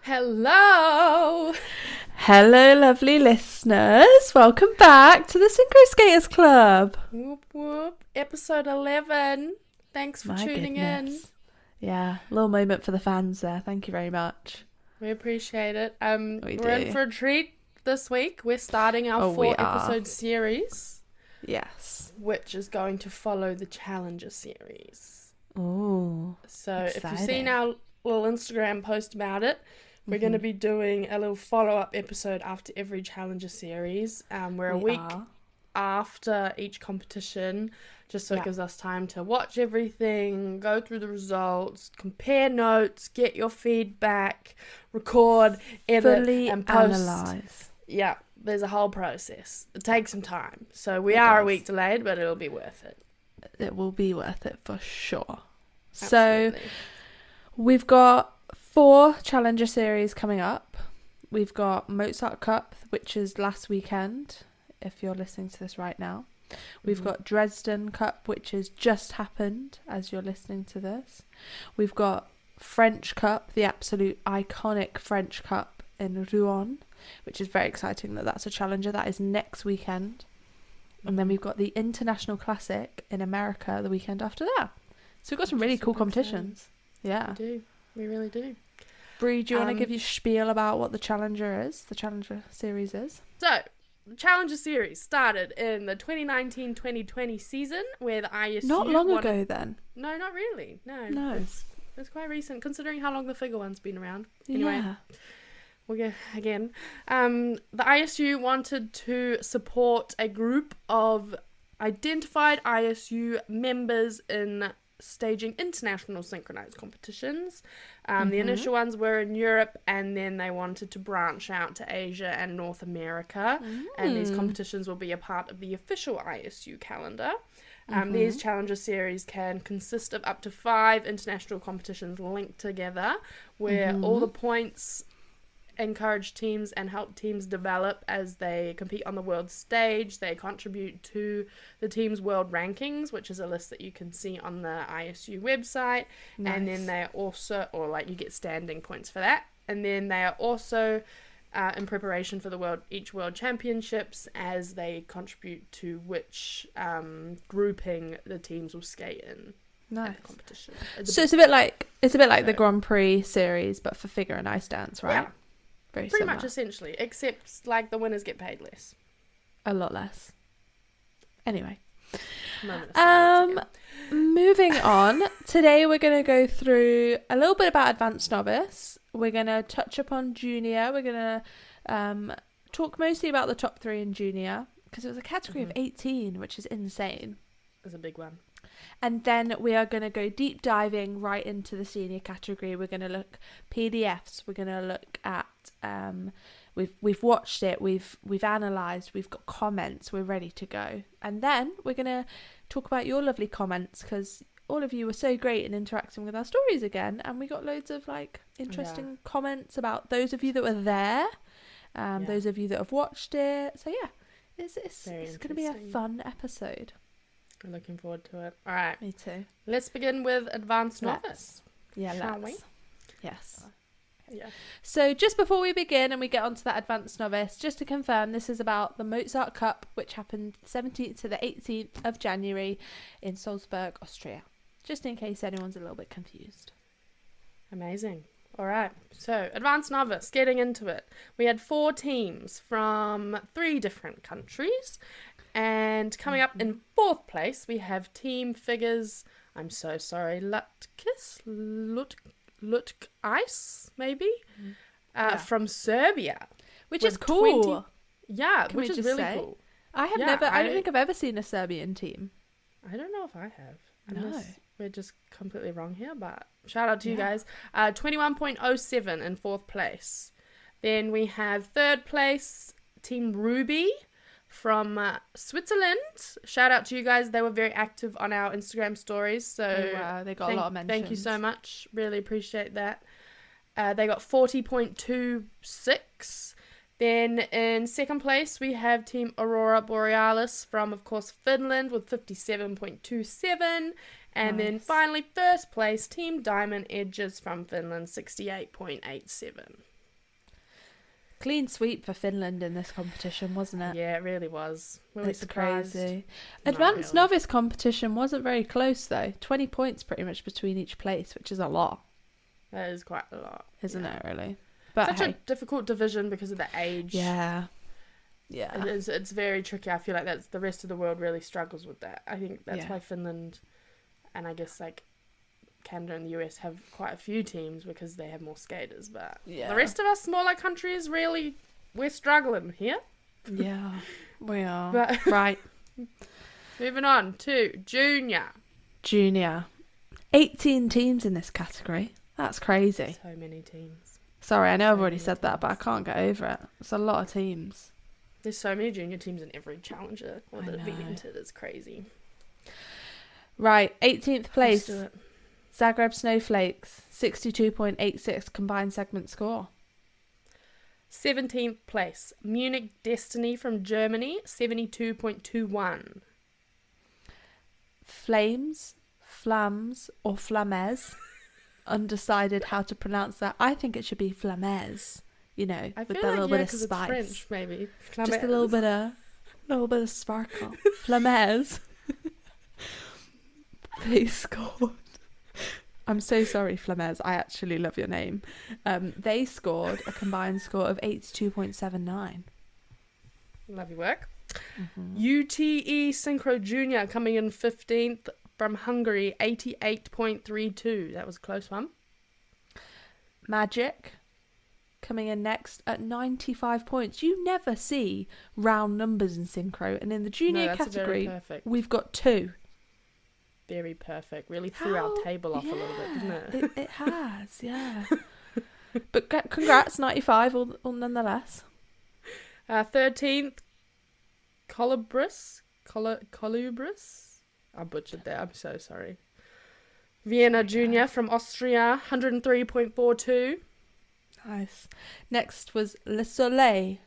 Hello! Hello, lovely listeners. Welcome back to the Synchro Skaters Club. Whoop whoop. Episode 11. Thanks for tuning in. Yeah, little moment for the fans there. Thank you very much. We appreciate it. We We're do. in for a treat this week. We're starting our 4-episode series. Yes. Which is going to follow the Challenger series. Oh, So exciting. if you've seen our little Instagram post about it, we're going to be doing a little follow-up episode after every Challenger series. We're a week after each competition, just so it gives us time to watch everything, go through the results, compare notes, get your feedback, record, edit, fully and post. analyze. Yeah, there's a whole process. It takes some time. So we are a week delayed, but it'll be worth it. It will be worth it for sure. Absolutely. So we've got 4 Challenger series coming up. We've got Mozart Cup, which is last weekend, if you're listening to this right now. We've got Dresden Cup, which has just happened as you're listening to this. We've got French Cup, the absolute iconic French Cup in Rouen, which is very exciting that that's a challenger. That is next weekend. And then we've got the International Classic in America the weekend after that. So we've got some really cool competitions. Yeah. We do. We really do. Bree, do you want to give your spiel about what the Challenger is? The Challenger series is? So, the Challenger series started in the 2019-2020 season where the ISU... Not long ago then. No, not really. No. It's quite recent considering how long the figure one's been around. Anyway, Yeah. we'll go again. The ISU wanted to support a group of identified ISU members in staging international synchronized competitions. The initial ones were in Europe, and then they wanted to branch out to Asia and North America, and these competitions will be a part of the official ISU calendar. These Challenger series can consist of up to 5 international competitions linked together, where all the points encourage teams and help teams develop as they compete on the world stage. They contribute to the team's world rankings, which is a list that you can see on the ISU website. Nice. And then they are also, you get standing points for that. And then they are also in preparation for each world championships, as they contribute to which grouping the teams will skate in. Nice. At the competition. So it's a bit like the Grand Prix series, but for figure and ice dance, right? Yeah. Very Pretty similar. much, essentially, except like the winners get paid less. A lot less. Anyway. Moving on. Today we're going to go through a little bit about Advanced Novice. We're going to touch upon Junior. We're going to talk mostly about the top 3 in Junior, because it was a category of 18, which is insane. It's a big one. And then we are going to go deep diving right into the senior category. We're going to look PDFs. We're going to look at we've watched it. We've analysed. We've got comments. We're ready to go. And then we're going to talk about your lovely comments, because all of you were so great in interacting with our stories again, and we got loads of interesting comments about those of you that were there, those of you that have watched it. So yeah, it's going to be a fun episode. I'm looking forward to it. All right. Me too. Let's begin with Advanced Novice. Shall we? Yes. Yeah. So just before we begin and we get onto that Advanced Novice, just to confirm, this is about the Mozart Cup, which happened 17th to the 18th of January in Salzburg, Austria. Just in case anyone's a little bit confused. Amazing. All right. So Advanced Novice, getting into it. We had 4 teams from 3 different countries. And coming up in 4th place, we have Team Figures, I'm so sorry, Lutk Ice, maybe, from Serbia. Which is cool. Which is really cool. I don't think I've ever seen a Serbian team. I don't know if I have. No. We're just completely wrong here, but shout out to you guys. 21.07 in 4th place. Then we have 3rd place, Team Ruby from Switzerland. Shout out to you guys. They were very active on our Instagram stories. So they got a lot of mentions. Thank you so much. Really appreciate that. They got 40.26. Then in 2nd place, we have Team Aurora Borealis from, of course, Finland with 57.27. And then finally, 1st place, Team Diamond Edges from Finland, 68.87. Clean sweep for Finland in this competition, wasn't it? Yeah, it really was. Were we It's surprised? crazy. Not Advanced really. novice competition wasn't very close though. 20 points pretty much between each place, which is a lot, That is quite a lot. isn't yeah. it? Really. But Such hey, a difficult division because of the age. yeah, yeah, It's very tricky. I feel like that's the rest of the world really struggles with that. I think that's Yeah. why Finland and I guess like Canada and the US have quite a few teams because they have more skaters. But yeah. the rest of us smaller countries really, we're struggling here. Yeah, we are. But Right, moving on to junior. junior. 18 teams in this category. That's crazy. So many teams. Sorry, I know I've So already many said that, but I teams. can't get over it. It's a lot of teams. There's so many junior teams in every challenger or I that have been know. entered. It's crazy. Right, 18th place. Let's do it. Zagreb Snowflakes, 62.86 combined segment score. 17th place, Munich Destiny from Germany, 72.21. Flames, Flams, or Flames. Undecided how to pronounce that. I think it should be Flames. You know, I with feel that like little bit of 'cause spice. it's French, maybe. Just a little bit of sparkle. Flames. They scored. I'm so sorry, Flames. I actually love your name. They scored a combined score of 82.79. Lovely work. Mm-hmm. UTE Synchro Junior coming in 15th from Hungary, 88.32. That was a close one. Magic coming in next at 95 points. You never see round numbers in synchro, and in the junior No, that's category, very perfect. we've got 2. Very perfect. Really threw our How- table off a little bit, didn't it? It has, yeah. But congrats, 95 all nonetheless. 13th, Colubris. I butchered that. I'm so sorry. Vienna Junior from Austria, 103.42. Nice. Next was Le Soleil.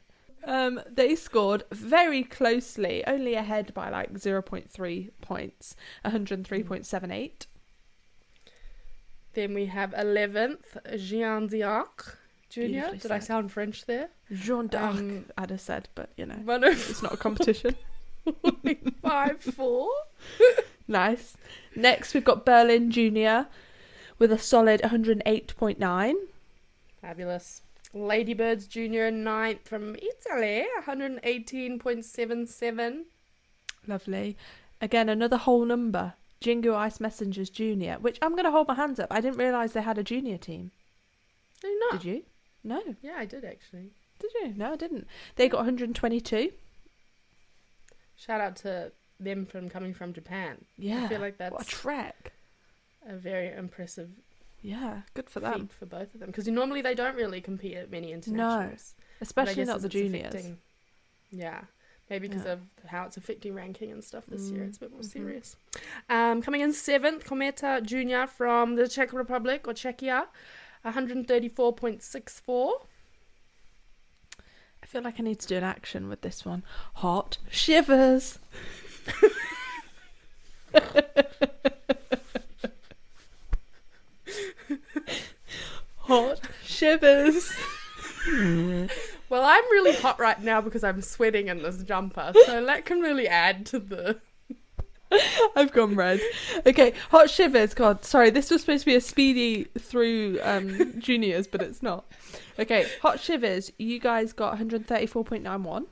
They scored very closely, only ahead by like 0.3 points, 103.78. Then we have 11th, Jean d'Arc Junior. Beautifully Did I said. sound French there? Jean d'Arc, I'd have said, but you know, it's not a competition. 105.4. Nice. Next, we've got Berlin Junior with a solid 108.9. Fabulous. Ladybirds Junior 9th from Italy, 118.77. Lovely. Again, another whole number. Jingu Ice Messengers Junior, which I'm going to hold my hands up. I didn't realise they had a junior team. Did you not? Did you? No. Yeah, I did actually. Did you? No, I didn't. They got 122. Shout out to them from coming from Japan. Yeah. I feel like What a that's trek. a very impressive Yeah, good for them. feat for both of them. Because normally they don't really compete at many internationals. But I Especially guess not as the it's juniors. affecting- Yeah. Maybe because Yeah. of how it's affecting ranking and stuff this year. It's a bit more Mhm. serious. Coming in 7th, Kometa Junior from the Czech Republic or Czechia, 134.64. I feel like I need to do an action with this one. Hot shivers. Hot shivers. Well, I'm really hot right now because I'm sweating in this jumper, so that can really add to the... I've gone red. Okay, hot shivers. God, sorry, this was supposed to be a speedy through juniors, but it's not. Okay, hot shivers. You guys got 134.91.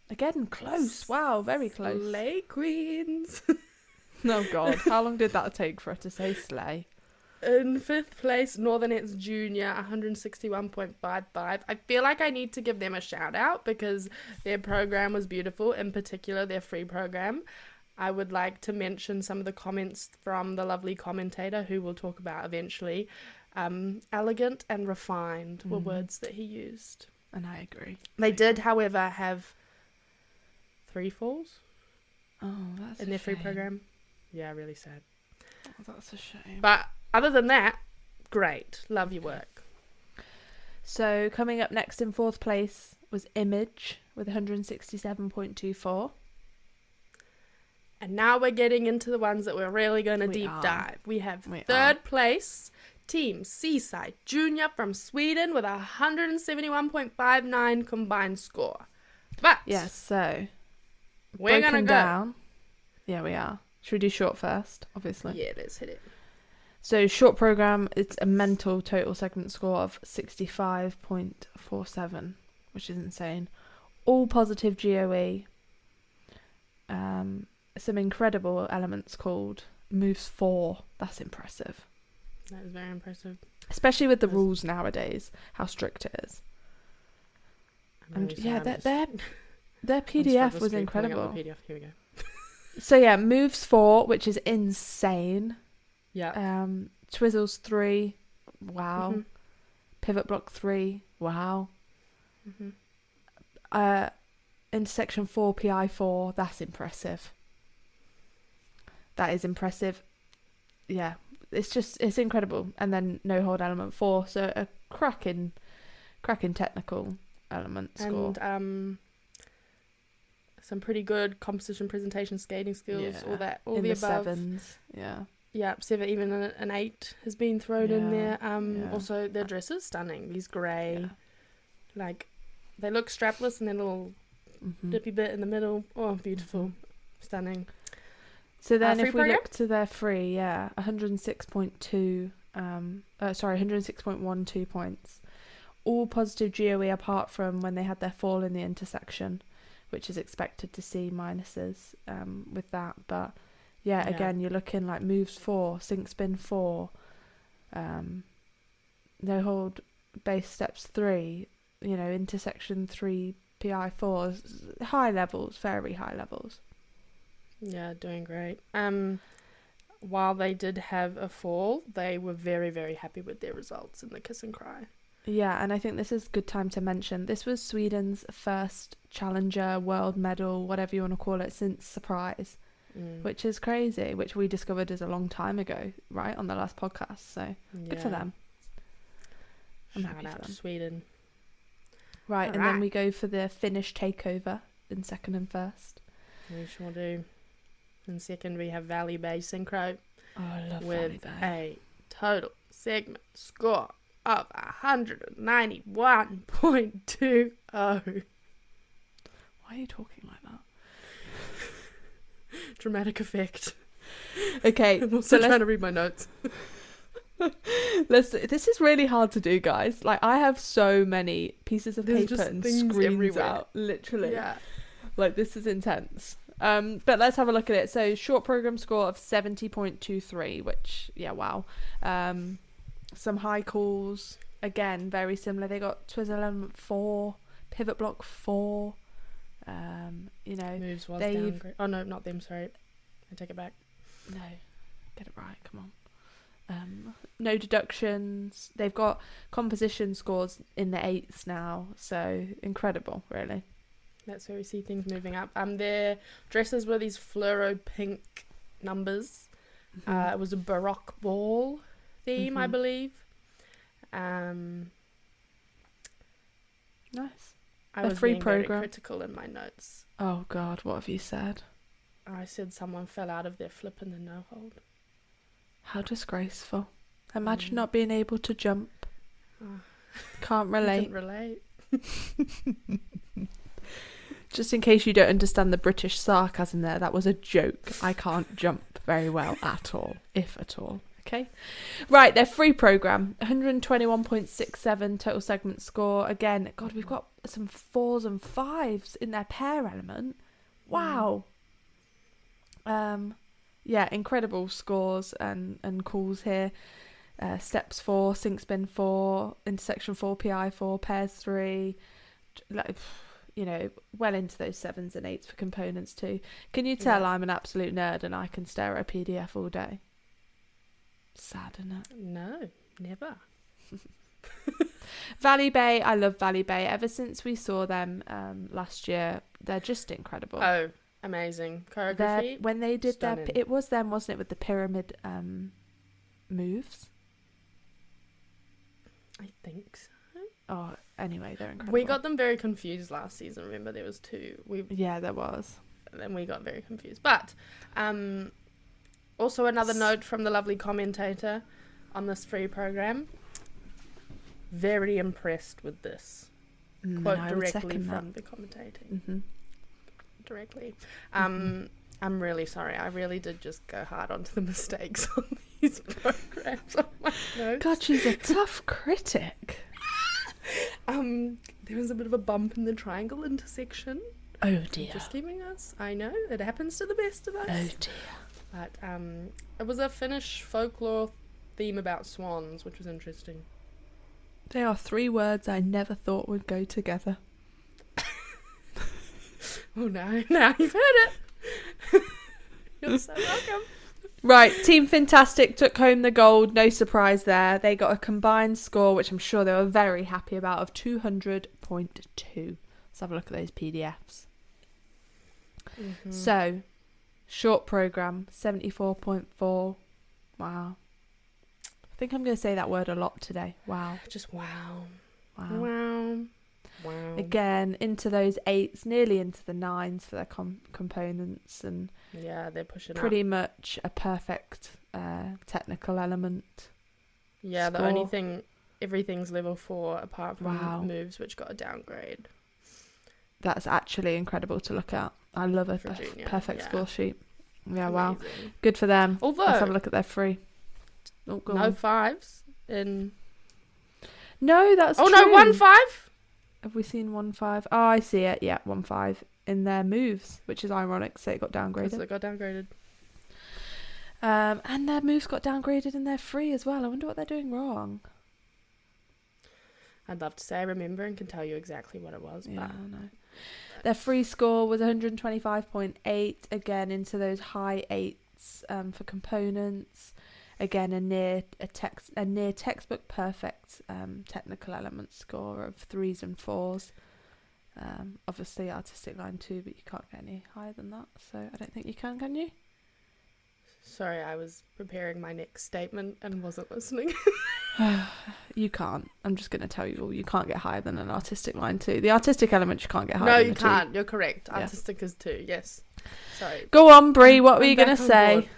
Again, close. Wow, very close. Slay Queens. Oh God, how long did that take for her to say slay? In 5th place, Northernets Junior, 161.55. I feel like I need to give them a shout out because their program was beautiful, in particular their free program. I would like to mention some of the comments from the lovely commentator who we'll talk about eventually. Elegant and refined were words that he used. And I agree. They did, however, have 3 falls Oh, that's in a their free shame. program. Yeah, really sad. Oh, that's a shame. But other than that, great. Love your work. So coming up next in 4th place was Image with 167.24. And now we're getting into the ones that we're really going to We deep are. dive. We have We 3rd place, Team Seaside Junior from Sweden with 171.59 combined score. But yes, so we're going to go down. Yeah, we are. Should we do short first, obviously? Yeah, let's hit it. So short program, it's a mental total segment score of 65.47, which is insane. All positive GOE. Some incredible elements called moves 4. That's impressive. That is very impressive. Especially with the rules nowadays, how strict it is. Yeah, their PDF was incredible. PDF. Here we go. So yeah, moves 4, which is insane. Yeah. Twizzles 3, wow. Mm-hmm. Pivot block 3, wow. Mm-hmm. Intersection 4, PI 4, that's impressive. That is impressive. Yeah, it's incredible. And then no hold element 4, so a cracking technical element score. And some pretty good composition, presentation, skating skills, all the above. 7s, yeah. Yeah, 7, even an 8 has been thrown in there. Also, their dresses stunning. These grey, like, they look strapless and then a little dippy bit in the middle. Oh, beautiful, stunning. So then, if we look to their free, 106.2, 106.12 points. All positive GOE apart from when they had their fall in the intersection, which is expected to see minuses with that. But again, you're looking like moves 4, sink spin 4, no hold base steps 3, intersection 3, PI 4, high levels, very high levels. Yeah, doing great. While they did have a fall, they were very, very happy with their results in the kiss and cry. Yeah, and I think this is a good time to mention this was Sweden's first challenger world medal, whatever you want to call it, since Surprise, which is crazy, which we discovered is a long time ago, right, on the last podcast. So good for them. Shout out to Sweden. Right, and then we go for the Finnish takeover in second and first. We sure do. In second, we have Valley Bay Synchro. Oh, I love with Valley Bay. A total segment score of 191.20. Why are you talking like that? Dramatic effect. Okay, I'm also trying to read my notes. This is really hard to do, guys. Like, I have so many pieces of paper and screens everywhere. Out, literally. Yeah. Like, this is intense. But let's have a look at it. So, short program score of 70.23, which, wow. Some high calls, again, very similar. They got twizzle element 4, pivot block 4. Moves was down. Oh no, not them. Sorry, I take it back. No, get it right. Come on. No deductions. They've got composition scores in the 8s now, so incredible, really. That's where we see things moving up. Their dresses were these fluoro pink numbers. It was a Baroque ball theme, I believe. Nice. I was being very critical in my notes. Oh God, what have you said? I said someone fell out of their flip in the no hold. How disgraceful. Imagine not being able to jump. Can't relate. Can't relate. Just in case you don't understand the British sarcasm there, that was a joke. I can't jump very well at all, if at all. Okay. Right, their free program, 121.67 total segment score. Again, God, we've got some 4s and 5s in their pair element. Wow. Incredible scores and calls here. Steps 4, sink spin 4, intersection 4, PI 4, pairs 3. Like, well into those 7s and 8s for components too. Can you tell I'm an absolute nerd and I can stare at a PDF all day? Sad, isn't it? No, never. Valley Bay, I love Valley Bay. Ever since we saw them last year, they're just incredible. Oh, amazing. Choreography. When they did stunning. It was them, wasn't it, with the pyramid moves? I think so. Oh, anyway, they're incredible. We got them very confused last season. Remember, there was 2. Yeah, there was. And then we got very confused. But also another note from the lovely commentator on this free program. Very impressed with this. Quote directly from the commentating. Mm-hmm. Directly. I'm really sorry. I really did just go hard onto the mistakes on these programs on my notes. God, she's a tough critic. There was a bit of a bump in the triangle intersection. Oh dear. Just giving us. I know, it happens to the best of us. Oh dear. But it was a Finnish folklore theme about swans, which was interesting. They are 3 words I never thought would go together. Oh, now you've heard it. You're so welcome. Right, Team Fantastic took home the gold. No surprise there. They got a combined score, which I'm sure they were very happy about, of 200.2. Let's have a look at those PDFs. Mm-hmm. So, short program, 74.4. Wow. I think I'm going to say that word a lot today. Wow. Just wow. Wow. Wow. Wow. Again, into those 8s, nearly into the 9s for their components, and yeah, they're pushing pretty much a perfect technical element. Yeah, score. The only thing, everything's level 4 apart from Wow. moves, which got a downgrade. That's actually incredible to look at. I love a perfect score sheet. Yeah, wow. Amazing. Good for them. Although, let's have a look at their free. Oh, go no on. 5s in... No, that's true. no, 1 5? Have we seen 1-5? Oh, I see it. Yeah, 1-5 in their moves, which is ironic. So it got downgraded. Because it got downgraded. And their moves got downgraded in their free as well. I wonder what they're doing wrong. I'd love to say I remember and can tell you exactly what it was. Yeah, but I know. Their free score was 125.8. Again, into those high 8s for components. Again, a near textbook perfect technical element score of 3s and 4s. Obviously artistic line 2, but you can't get any higher than that. So I don't think you can you? Sorry, I was preparing my next statement and wasn't listening. You can't. I'm just going to tell you all. You can't get higher than an artistic line 2. The artistic element you can't get higher No, than you a can't. 2. You're correct. Yeah. Artistic is 2, yes. Sorry. Go on, Brie. What were I'm you going to back on say? board.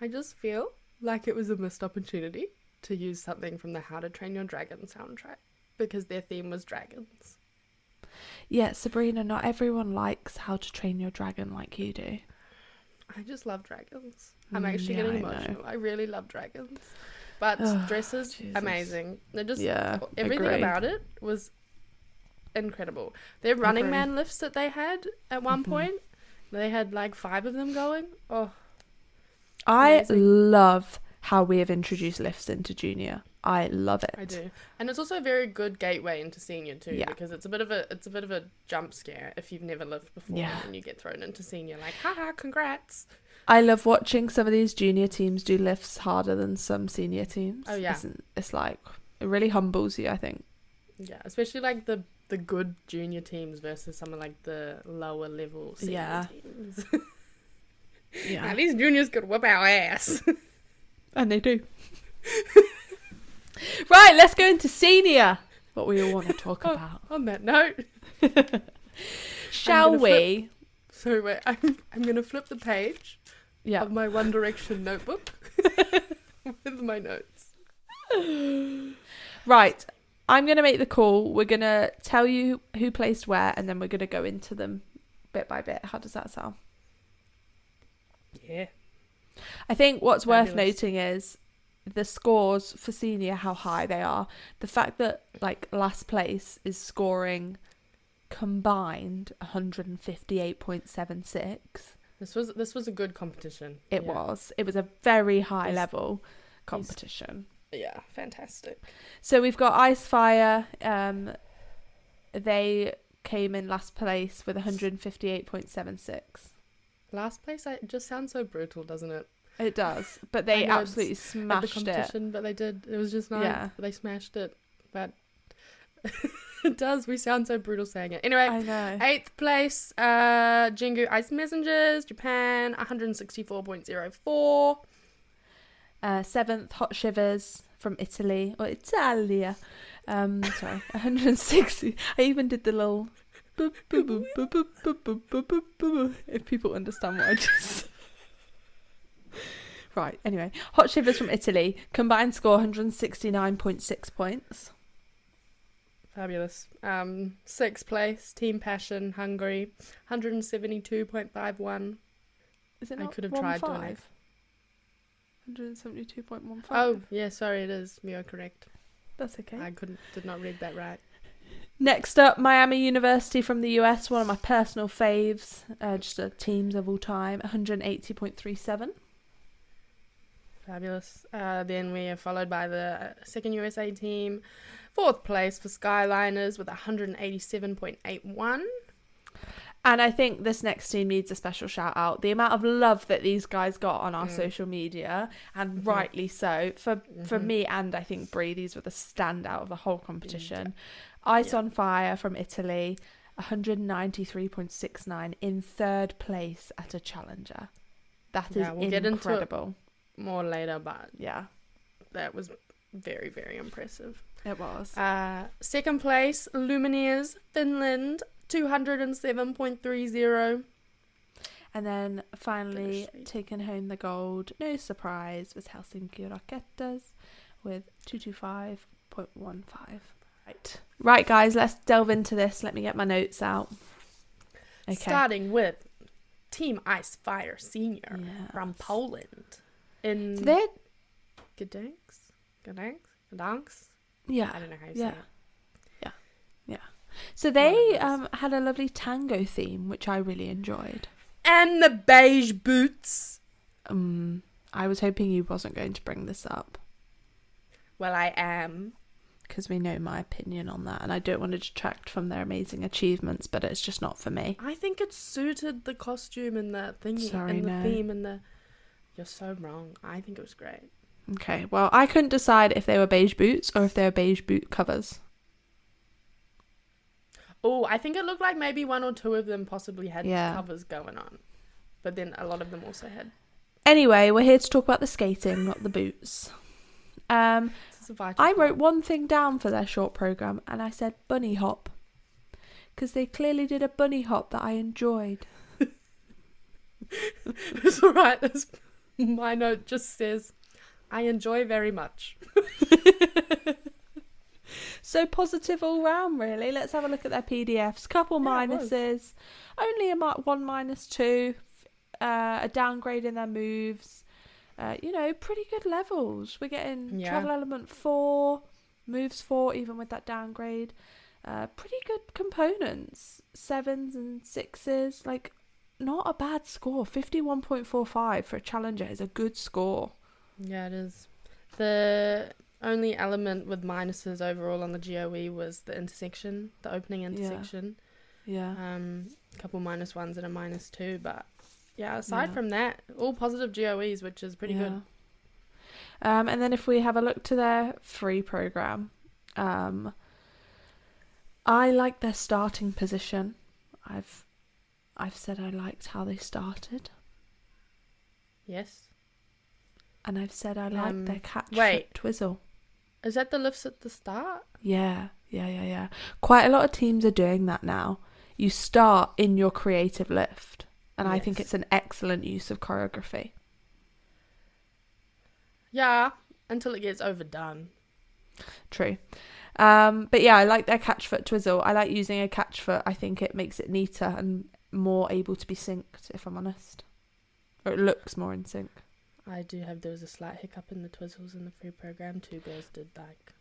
I just feel like it was a missed opportunity to use something from the How to Train Your Dragon soundtrack because their theme was dragons. Yeah, Sabrina, not everyone likes How to Train Your Dragon like you do. I just love dragons. I'm actually yeah, getting I know. emotional. I really love dragons. But dresses, Jesus. amazing. They're just Yeah, everything agree. about it was incredible. Their Running Agree. Man lifts that they had at one point, they had like 5 of them going. Oh, I amazing. love how we have introduced lifts into junior. I love it. I do. And it's also a very good gateway into senior too, Yeah. because it's a bit of a jump scare if you've never lived before Yeah. and you get thrown into senior like, haha, congrats. I love watching some of these junior teams do lifts harder than some senior teams. Oh, yeah. It's like, it really humbles you, I think. Yeah, especially like the good junior teams versus someone like the lower level senior teams. Yeah. Now, these juniors could whip our ass. And they do. Right, let's go into senior. What we all want to talk about. On that note, Shall we? So wait, I'm gonna flip the page Yeah. of my One Direction notebook with my notes. Right. I'm going to make the call. We're going to tell you who placed where, and then we're going to go into them bit by bit. How does that sound? Yeah. I think what's worth Fabulous. noting is the scores for senior, how high they are. The fact that like last place is scoring combined 158.76. This was a good competition. It Yeah. was. It was a very high Yes. level competition. Yeah, fantastic. So we've got Ice Fire. They came in last place with 158.76. Last place, it just sounds so brutal, doesn't it? It does, but they I know absolutely At the smashed it. competition, but they did. It was just nice. Yeah. They smashed it, but it does. We sound so brutal saying it. Anyway, I know. 8th place, Jingu Ice Messengers, Japan, 164.04. 7th, Hot Shivers from Italy, or Italia. Sorry, 160. I even did the little boop, boop, boop, boop, boop, boop, boop, boop, boop, boop, if people understand what I just Right, anyway. Hot Shivers from Italy. Combined score 169.6 points. Fabulous. Sixth place, Team Passion, Hungary, 172.51. Is it I not could have tried doing 1.5? it. 172.15. Oh, yeah, sorry, it is. You're correct. That's okay. I did not read that right. Next up, Miami University from the US, one of my personal faves, just teams of all time, 180.37. Fabulous. Then we are followed by the second USA team. Fourth place for Skyliners with 187.81. And I think this next team needs a special shout out. The amount of love that these guys got on our social media, and rightly so, for me and I think Brie, these were the standout of the whole competition. Ice on Fire from Italy, 193.69 in third place at a challenger. That is we'll get incredible. Into it more later, but yeah, that was very, very impressive. It was. Second place, Lumineers, Finland, 207.30. And then finally taking home the gold, no surprise, was Helsinki Rockettas with 225.15. Right, guys, let's delve into this. Let me get my notes out. Okay. Starting with Team Ice Fire Senior from Poland. In so they're Gdansk? Yeah. I don't know how you say it. Yeah. So they had a lovely tango theme, which I really enjoyed. And the beige boots. I was hoping you wasn't going to bring this up. Well, I am. Because we know my opinion on that, and I don't want to detract from their amazing achievements, but it's just not for me. I think it suited the costume and the thingy and the theme and the... You're so wrong. I think it was great. Okay, well, I couldn't decide if they were beige boots or if they were beige boot covers. Oh, I think it looked like maybe one or two of them possibly had covers going on. But then a lot of them also had. Anyway, we're here to talk about the skating, not the boots. I wrote one thing down for their short programme, and I said bunny hop. Because they clearly did a bunny hop that I enjoyed. It's alright. My note just says, I enjoy very much. So positive all round, really. Let's have a look at their PDFs. Couple minuses. Only a one -2. A downgrade in their moves. Pretty good levels. We're getting travel element 4, moves 4, even with that downgrade. Pretty good components. 7s and 6s. Like, not a bad score. 51.45 for a challenger is a good score. Yeah, it is. The only element with minuses overall on the GOE was the intersection, the opening intersection. Yeah. A couple -1s and a -2, but aside from that, all positive GOEs, which is pretty good. And then if we have a look to their free program, I like their starting position. I've said I liked how they started. Yes. And I've said I liked their catch wait. foot twizzle. Is that the lifts at the start? Yeah. Quite a lot of teams are doing that now. You start in your creative lift. And I think it's an excellent use of choreography. Yeah, until it gets overdone. True. But yeah, I like their catch foot twizzle. I like using a catch foot. I think it makes it neater and more able to be synced, if I'm honest. Or it looks more in sync. There was a slight hiccup in the twizzles in the free program. 2 girls did like...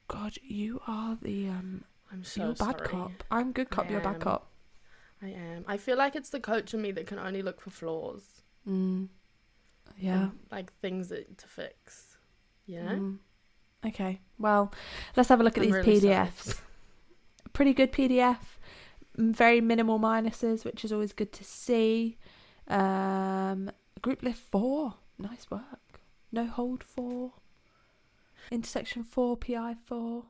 God, you are the... I'm so bad sorry. cop. I'm good cop, you're bad cop. I am. I feel like it's the coach in me that can only look for flaws. Yeah. And, like, things to fix. You know? Okay. Well, let's have a look at these really PDFs. sorry. Pretty good PDF. Very minimal minuses, which is always good to see. Group lift 4. Nice work. No hold 4. Intersection 4, PI 4.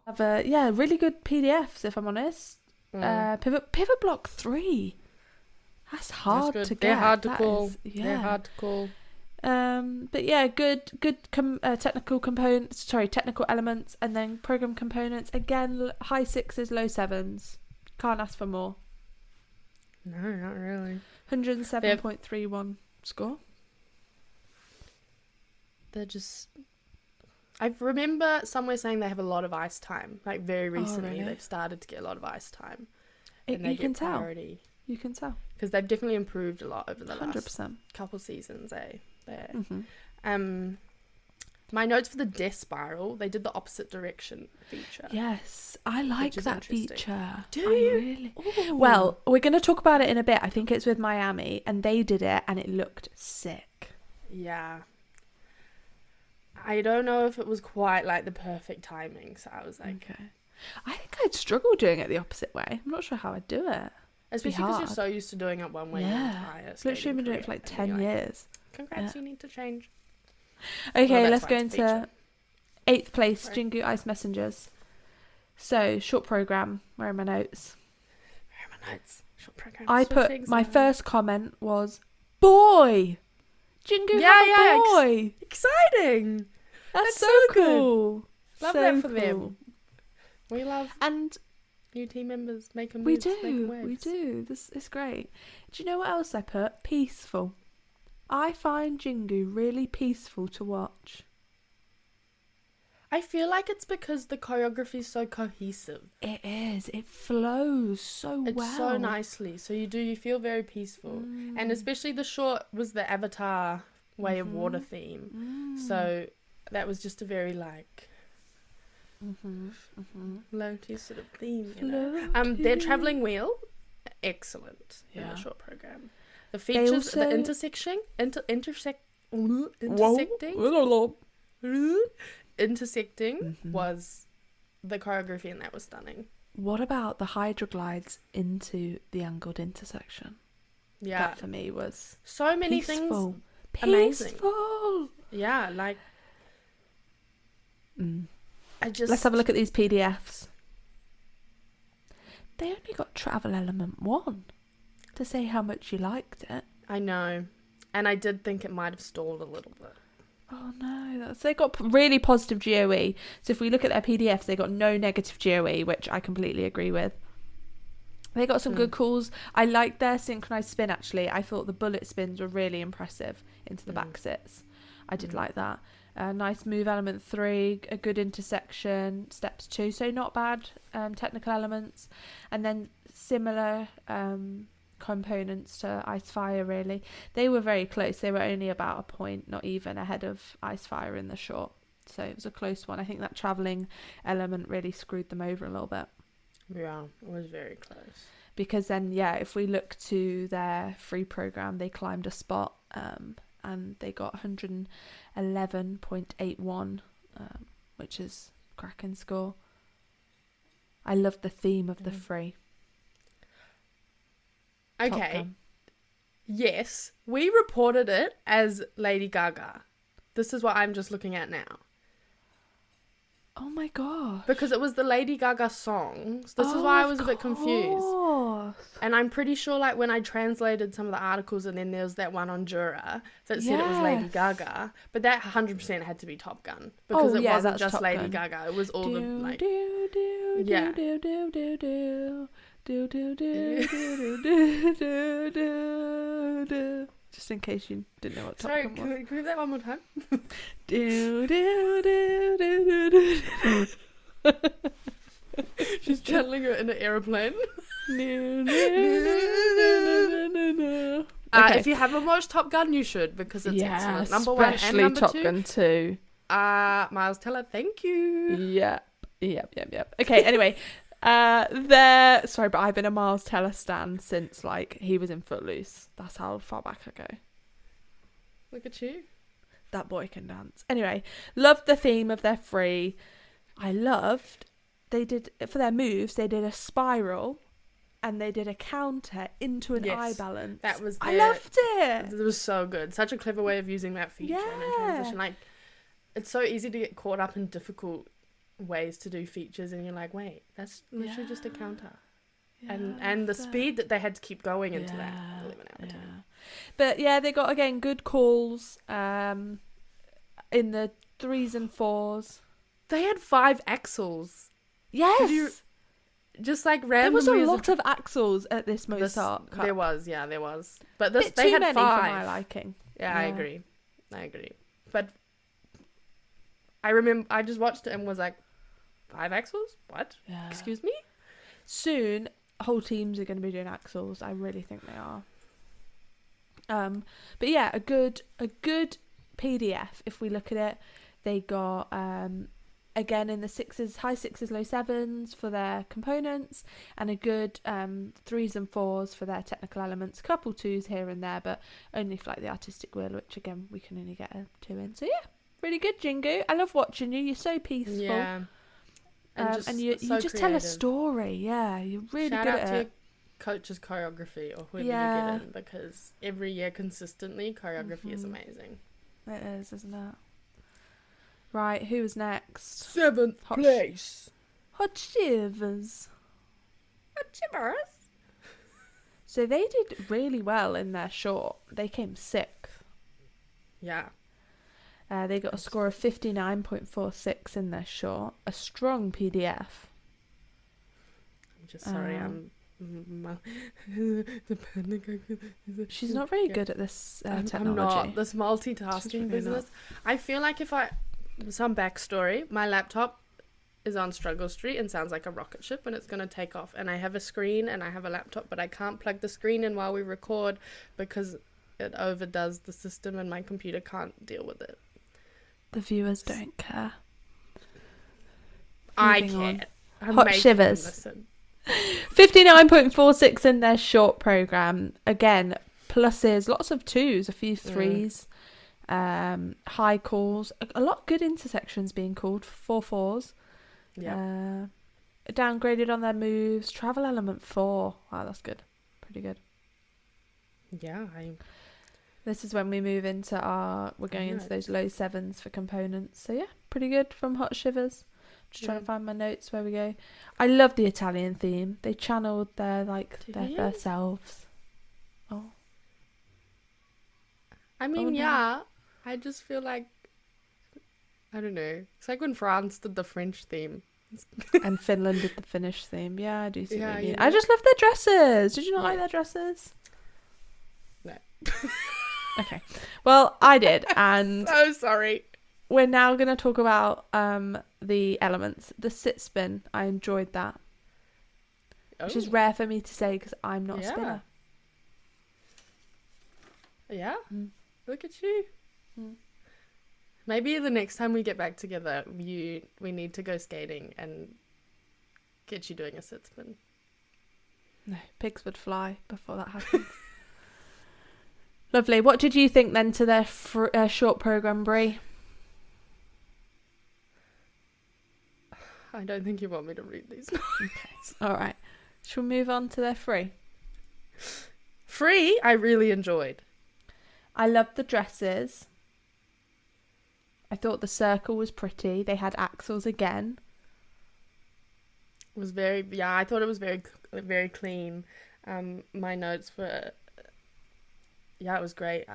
Really good PDFs, if I'm honest. Pivot block 3. That's hard to get. They're hard to call. They're hard to call. But yeah, good technical components. Sorry, technical elements, and then program components. Again, high 6s, low 7s. Can't ask for more. No, not really. 107.31 score. they're just... I remember somewhere saying they have a lot of ice time. Like, very recently, really? they've started to get a lot of ice time. You can tell. You can tell. Because they've definitely improved a lot over the 100%. last couple seasons, eh? Mm-hmm. My notes for the Death Spiral, they did the opposite direction feature. Yes, I like is that interesting. feature. Do I you? really? Ooh. Well, we're going to talk about it in a bit. I think it's with Miami, and they did it, and it looked sick. Yeah. I don't know if it was quite like the perfect timing, so I was like... Okay. I think I'd struggle doing it the opposite way. I'm not sure how I'd do it. Especially because you're so used to doing it one way your entire I've literally been doing it for like 10 years. Congrats, you need to change. Okay, Well, let's go that's into 8th place, Jingu Ice Messengers. So, short program. Where are my notes? Short program. I put, my first comment was, boy! Jingu have a boy! Exciting! That's so cool. Love so that for cool. them. We love and new team members making we moves. do. This is great. Do you know what else I put? Peaceful. I find Jingu really peaceful to watch. I feel like it's because the choreography is so cohesive. It is. It flows so well. It's so nicely. So you feel very peaceful. And especially the short was the Avatar Way of Water theme. So that was just a very like floaty sort of theme. You know? Their travelling wheel, excellent in the short program. The features, the intersecting was the choreography, and that was stunning. What about the hydroglides into the angled intersection? Yeah, that for me was so many peaceful. things amazing. Peaceful. Yeah, like let's have a look at these PDFs. They only got travel element 1 to say how much you liked it. I know, and I did think it might have stalled a little bit. Oh no, they got really positive GOE. So if we look at their PDFs, they got no negative GOE, which I completely agree with. They got some good calls. I liked their synchronized spin, actually. I thought the bullet spins were really impressive into the back sits. I did like that. Nice move element 3, a good intersection, steps 2. So not bad technical elements. And then similar components to Ice Fire, really. They were very close. They were only about a point, not even, ahead of Ice Fire in the short. So it was a close one. I think that travelling element really screwed them over a little bit. Yeah, it was very close. Because then, if we look to their free program, they climbed a spot and they got 111.81, which is cracking score. I love the theme of the free. Okay. Yes, we reported it as Lady Gaga. This is what I'm just looking at now. Oh my god. Because it was the Lady Gaga songs. This is why I was a bit confused. And I'm pretty sure like when I translated some of the articles and then there was that one on Jura that said it was Lady Gaga. But that 100% had to be Top Gun. Because it wasn't just Lady Gaga. It was all the like... Just in case you didn't know what Top Gun was. Sorry, can we have that one more time? She's channeling it in an aeroplane. If you haven't watched Top Gun, you should, because it's excellent. Number 1 and number 2. Top Gun 2. Miles Teller, thank you. Yep. Okay, anyway. Sorry, but I've been a Miles Teller stan since like he was in Footloose. That's how far back I go. Look at you. That boy can dance. Anyway, loved the theme of their free. I loved they did for their moves. They did a spiral, and they did a counter into an eye balance. That was. I loved it. It was so good. Such a clever way of using that feature in a transition. Like, it's so easy to get caught up in difficult ways to do features, and you're like, wait, that's literally just a counter. And the speed that they had to keep going into that 11 out of 10. But they got again good calls in the 3s and 4s. They had 5 axles. Yes. Just like randomly. There was a lot of axles at this Mozart Cup. There was. But they too had many 5 for my liking. I agree. But I remember I just watched it and was like, 5 axles? What? Yeah. Excuse me? Soon, whole teams are going to be doing axles. I really think they are. But yeah, a good PDF. If we look at it, they got again in the sixes, high sixes, low sevens for their components, and a good 3s and 4s for their technical elements. Couple 2s here and there, but only for like the artistic wheel, which again we can only get a 2 in. So yeah, really good, Jingu. I love watching you. You're so peaceful. Yeah. And you so just tell a creative. story. Yeah, you're really Shout good out at to it. your coach's choreography or whoever Yeah. you get in, because every year consistently choreography is amazing. It is, isn't it? Right, who was next? 7th Hot place. Hot Shivers. So they did really well in their short. They came 6th. Yeah. They got a score of 59.46 in their short. A strong PDF. I'm just sorry, She's not very good at this technology. I'm not. This She's multitasking really business. I feel like some backstory, my laptop is on Struggle Street and sounds like a rocket ship and it's going to take off. And I have a screen and I have a laptop, but I can't plug the screen in while we record because it overdoes the system and my computer can't deal with it. The viewers don't care. I Moving on. care. I'm Hot making shivers. them listen. 59.46 in their short program. Again, pluses, lots of 2s, a few 3s, high calls, a lot of good intersections being called, 4 4s. Yeah. Downgraded on their moves. Travel element 4. Wow, that's good. Pretty good. Yeah. This is when we move into we're going into those low 7s for components. So yeah, pretty good from Hot Shivers. Just trying to find my notes where we go. I love the Italian theme. They channeled their first selves. Oh. I mean, yeah. I just feel like, I don't know. It's like when France did the French theme. And Finland did the Finnish theme. Yeah, I do see what you mean. you know. I just love their dresses. Did you not like their dresses? No. Okay. Well, I did, and So sorry. we're now going to talk about the elements. The sit spin, I enjoyed that, which is rare for me to say because I'm not a spinner. Yeah. Look at you. Maybe the next time we get back together, we need to go skating and get you doing a sit spin. No, pigs would fly before that happens. Lovely. What did you think then to their short program, Brie? I don't think you want me to read these. Okay. All right. Shall we move on to their free? Free, I really enjoyed. I loved the dresses. I thought the circle was pretty. They had axles again. It was very, I thought it was very, very clean. My notes were, it was great.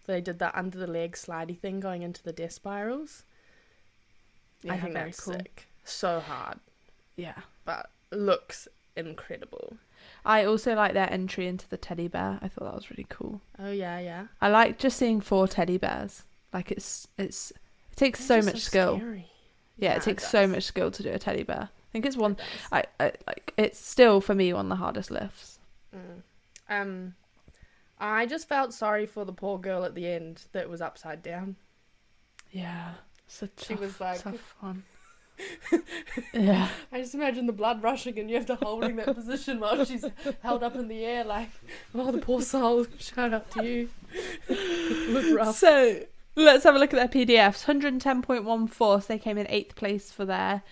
They did that under the leg slidey thing going into the death spirals. Yeah, I think very that's cool. sick. So hard, Yeah. but looks incredible. I also like their entry into the teddy bear. I thought that was really cool. Oh yeah. I like just seeing 4 teddy bears. Like it takes so much skill. Scary. Yeah, it takes so much skill to do a teddy bear. I think it's one. I like. It's still for me one of the hardest lifts. I just felt sorry for the poor girl at the end that was upside down. Yeah, She was like, tough one. Yeah, I just imagine the blood rushing and you have to holding that position while she's held up in the air like, oh, the poor soul. Shout out to you. It looked rough. so let's have a look at their PDFs. 110.14, so they came in 8th place for their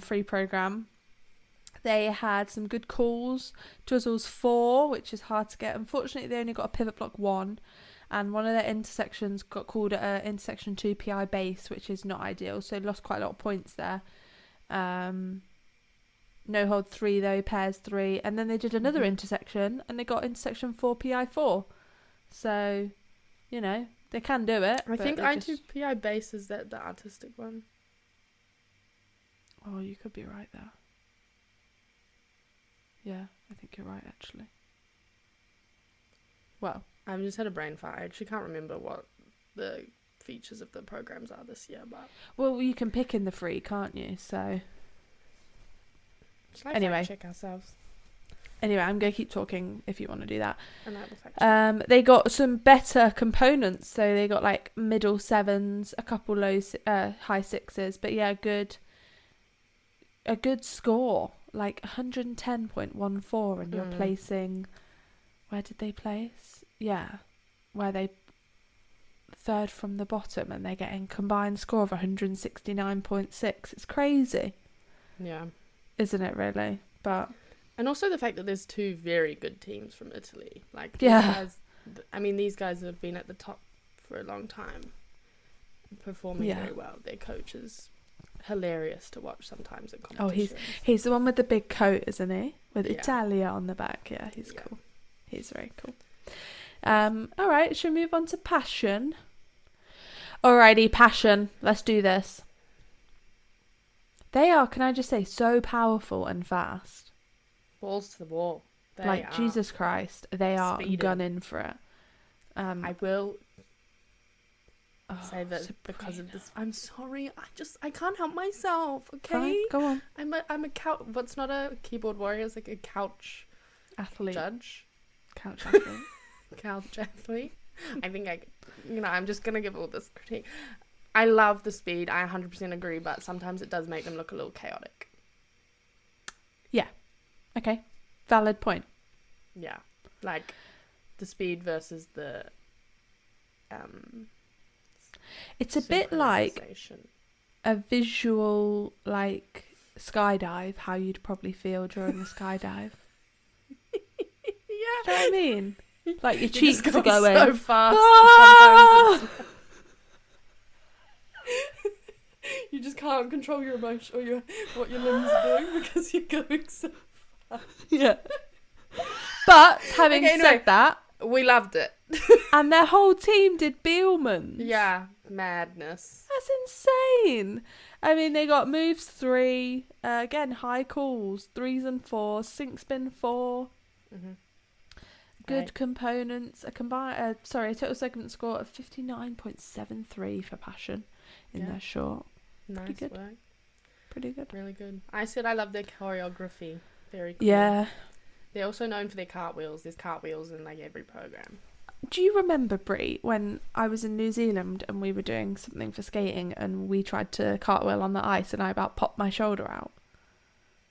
free program. They had some good calls. Twizzles 4, which is hard to get. Unfortunately, they only got a pivot block 1. And one of their intersections got called intersection 2 PI base, which is not ideal. So lost quite a lot of points there. No hold 3 though, pairs 3. And then they did another intersection and they got intersection 4 PI 4. So, they can do it. I think I2PI base is that the artistic one. Oh, you could be right there. Yeah, I think you're right actually. Well, I've just had a brain fart. I actually can't remember what the features of the programs are this year. But Well, you can pick in the free, can't you? So shall I Anyway. fact check ourselves? anyway, I'm going to keep talking if you want to do that. And I will fact check. They got some better components. So they got like middle 7s, a couple high 6s. But yeah, a good score. Like 110.14, and you're placing... Where did they place? Yeah. Where they... third from the bottom, and they're getting combined score of 169.6. It's crazy. Yeah. Isn't it really? But... And also the fact that there's 2 very good teams from Italy. Like, Yeah. these guys have been at the top for a long time, performing very well. Their coach is hilarious to watch sometimes at competitions. He's the one with the big coat, isn't he? With Yeah. Italia on the back. Yeah, he's cool. He's very cool. All right, shall we move on to passion? Alrighty, passion. Let's do this. They are, can I just say, so powerful and fast. Balls to the wall. They like, are Jesus Christ, they are speeding. gunning for it. I will say that Sabrina. because of this. I'm sorry. I can't help myself. Okay. Fine, go on. I'm a couch. What's not a keyboard warrior? It's like a couch Athlete. judge. Couch athlete. Couch athlete. I think I'm just gonna give all this critique. I love the speed. I 100% agree, but sometimes it does make them look a little chaotic. Okay. Valid point. Yeah, like the speed versus the It's a bit like synchronization. a visual, like, skydive, how you'd probably feel during a skydive. Yeah. Do you know what I mean? Like, your You cheeks just are go going. so fast. Ah! Sometimes you just can't control your emotion or what your limbs are doing because you're going so fast. Yeah. But, having Okay, said anyway. that, We loved it. and their whole team did Beelmans. Yeah, madness. That's insane. I mean, they got moves 3, again, high calls, 3s and 4s, sync spin 4, Mm-hmm. good Right. components, a total segment score of 59.73 for passion in their short. Nice good. work. Pretty good. Really good. I said I love their choreography. Very cool. Yeah. They're also known for their cartwheels. There's cartwheels in like every program. Do you remember, Brie, when I was in New Zealand and we were doing something for skating and we tried to cartwheel on the ice and I about popped my shoulder out?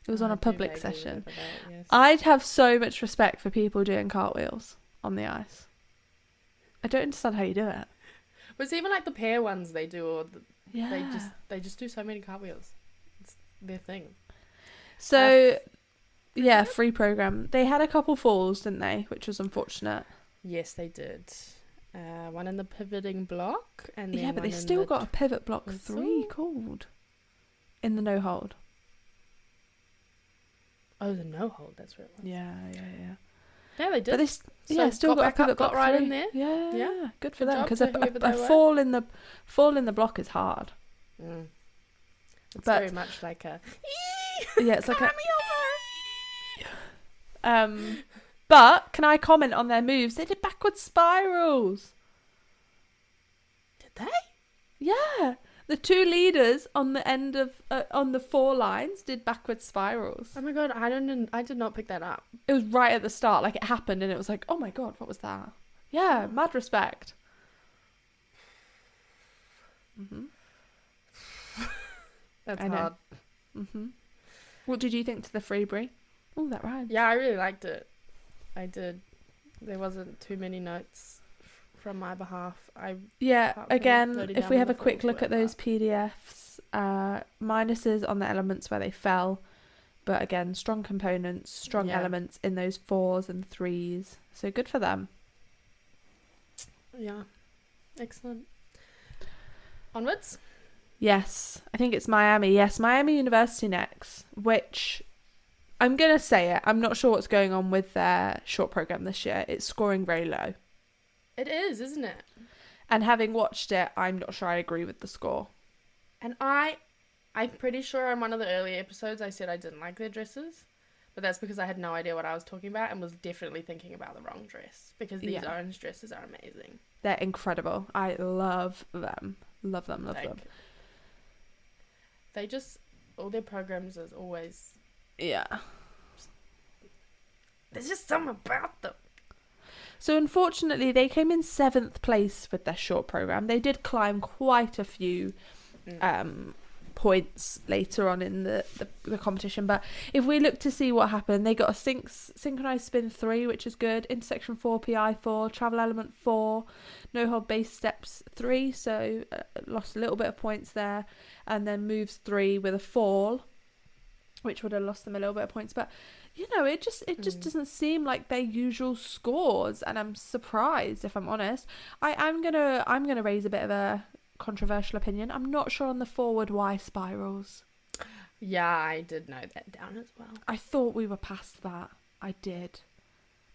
It was on I a do public vaguely session. remember that, yes. I'd have so much respect for people doing cartwheels on the ice. I don't understand how you do it. But it's even like the pair ones they do, or Yeah. they just do so many cartwheels. It's their thing. So, yeah, free program. They had a couple falls, didn't they? Which was unfortunate. Yes, they did. One in the pivoting block, and then Yeah, but they one in still the got a pivot block twizzle. 3 called in the no hold. Oh, the no hold. That's where it was. Yeah. Yeah, they did. But they still got a back up, pivot block got right 3. in there. Yeah, Yeah. good for Good them job because to whoever they a were. fall in the block is hard. Mm. It's But- very much like a. Yeah, it's like Climb a. me over. But can I comment on their moves? They did backward spirals. Did they? Yeah, the 2 leaders on the end of on the 4 lines did backward spirals. Oh my god! I did not pick that up. It was right at the start, like it happened, and it was like, oh my god, what was that? Yeah, mad respect. That's I know. hard. What did you think to the Freebury? Oh, that rhymes. Yeah, I really liked it. I did. There wasn't too many notes from my behalf. Yeah, Apart from again, loading if down we with have the a quick falls, look at whatever. those PDFs, minuses on the elements where they fell, but again, strong components, strong Yeah. elements in those 4s and 3s. So good for them. Yeah, excellent. Onwards. Yes, I think it's Miami. Yes, Miami University next, which I'm going to say it. I'm not sure what's going on with their short program this year. It's scoring very low. It is, isn't it? And having watched it, I'm not sure I agree with the score. And I'm pretty sure in one of the earlier episodes I said I didn't like their dresses, But that's because I had no idea what I was talking about and was definitely thinking about the wrong dress. Because these orange dresses are amazing. They're incredible. I love them. Love them. They just, all their programs is always... Yeah. There's just something about them. So unfortunately, they came in 7th place with their short program. They did climb quite a few points later on in the competition. But if we look to see what happened, they got a synchronized spin 3, which is good. Intersection 4, PI 4, travel element 4, no hold base steps 3. So lost a little bit of points there. And then moves 3 with a fall, which would have lost them a little bit of points. But you know, it just doesn't seem like their usual scores, and I'm surprised, if I'm honest. I'm gonna raise a bit of a controversial opinion. I'm not sure on the forward Y spirals. Yeah, I did note that down as well. I thought we were past that. I did.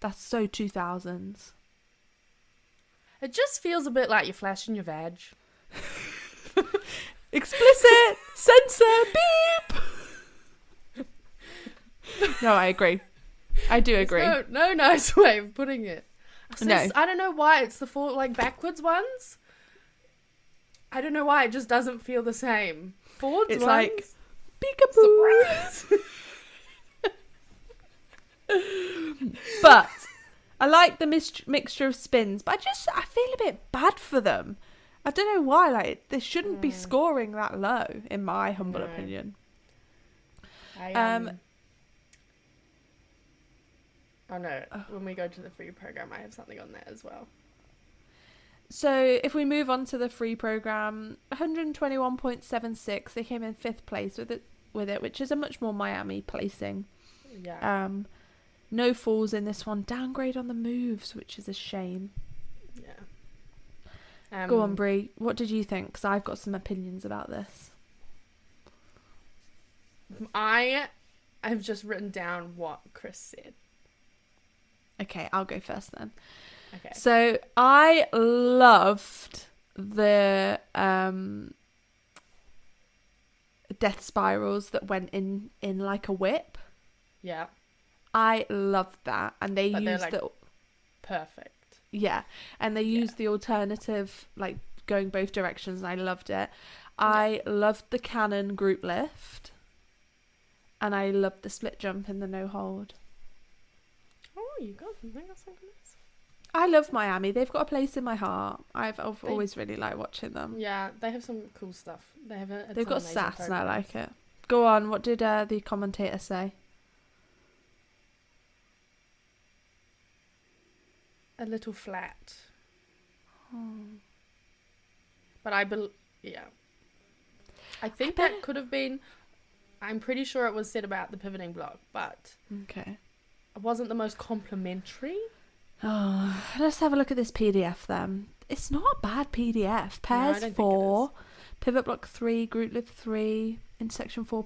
That's so 2000s. It just feels a bit like you're flashing your vag. Explicit! Censor! Beep! No, I agree. I do agree. No nice way of putting it. No. I don't know why it's the four backwards ones. I don't know why it just doesn't feel the same. Forwards it's ones. Like peekaboo. But I like the mixture of spins, but I feel a bit bad for them. I don't know why. Like they shouldn't be scoring that low, in my humble opinion. Oh no, when we go to the free program, I have something on there as well. So if we move on to the free program, 121.76, they came in 5th place with it, which is a much more Miami placing. Yeah. No falls in this one. Downgrade on the moves, which is a shame. Yeah. Go on, Brie. What did you think? Because I've got some opinions about this. I have just written down what Chris said. Okay, I'll go first then. Okay. So I loved the death spirals that went in like a whip. Yeah. I loved that, and they used like, perfect. Yeah, and they used the alternative, like going both directions, and I loved it. I loved the cannon group lift, and I loved the split jump in the no hold. Oh, you got something else like this? I love Miami. They've got a place in my heart. I've always really liked watching them. Yeah, they have some cool stuff. They've got sass, and I like it. Go on. What did the commentator say? A little flat. But I think that could have been. I'm pretty sure it was said about the pivoting block, but okay. It wasn't the most complimentary. Oh, let's have a look at this PDF then. It's not a bad PDF. Pairs 4, pivot block 3, group lift 3, intersection 4,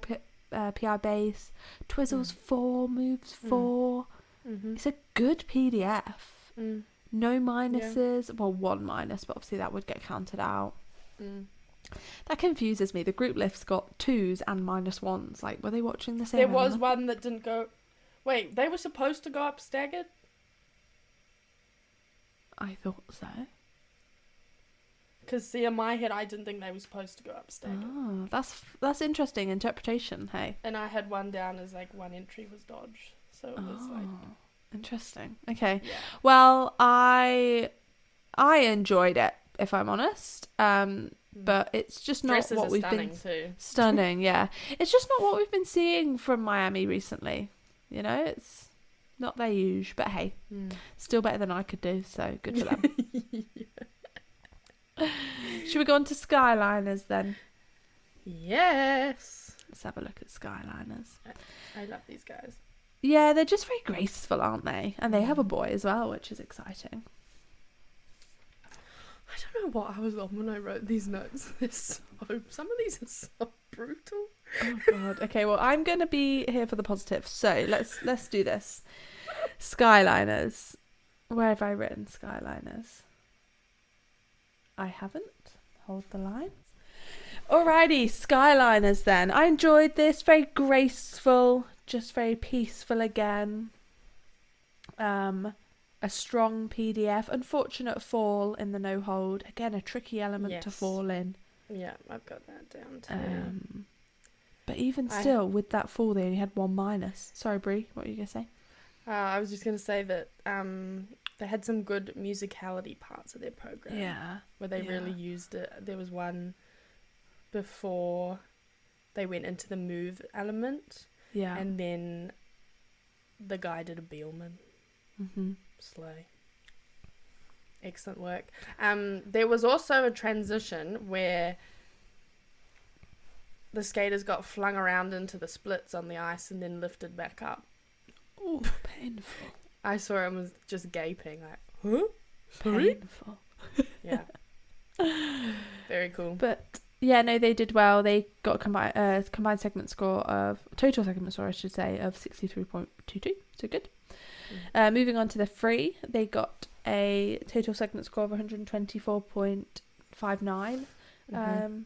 PI base, twizzles 4, moves 4. Mm-hmm. It's a good PDF. No minuses. Yeah. Well, 1 minus, but obviously that would get counted out. That confuses me. The group lifts got 2s and -1s. Like, were they watching the same? There was one that didn't go. Wait, they were supposed to go up staggered? I thought so. Because, see, in my head, I didn't think they were supposed to go up staggered. Oh, that's interesting interpretation, hey? And I had one down as, like, one entry was dodged. So it was, like... Interesting. Okay. Yeah. Well, I enjoyed it, if I'm honest. But it's just not Dresses what we've been... too. Stunning, yeah. It's just not what we've been seeing from Miami recently. You know, it's not their usual, but hey, still better than I could do, so good for them. Should we go on to Skyliners then? Yes. Let's have a look at Skyliners. I love these guys. Yeah, they're just very graceful, aren't they? And they have a boy as well, which is exciting. I don't know what I was on when I wrote these notes. Some of these are so brutal. Oh god. Okay, well I'm gonna be here for the positive. So let's do this. Skyliners. Where have I written Skyliners? I haven't. Hold the line. Alrighty, Skyliners then. I enjoyed this. Very graceful, just very peaceful again. A strong PDF. Unfortunate fall in the no hold. Again, a tricky element to fall in. Yeah, I've got that down too. But even still, with that fall, they only had 1 minus. Sorry, Brie, what were you going to say? I was just going to say that they had some good musicality parts of their program. Yeah. Where they really used it. There was one before they went into the move element. Yeah. And then the guy did a Beelman. Mm-hmm. Slay. Excellent work. There was also a transition where the skaters got flung around into the splits on the ice and then lifted back up. Oh, painful. I saw him was just gaping like, huh? Sorry? Painful. Yeah. Very cool. But yeah, no, they did well. They got total segment score, I should say, of 63.22. So good. Moving on to the free, they got a total segment score of 124.59.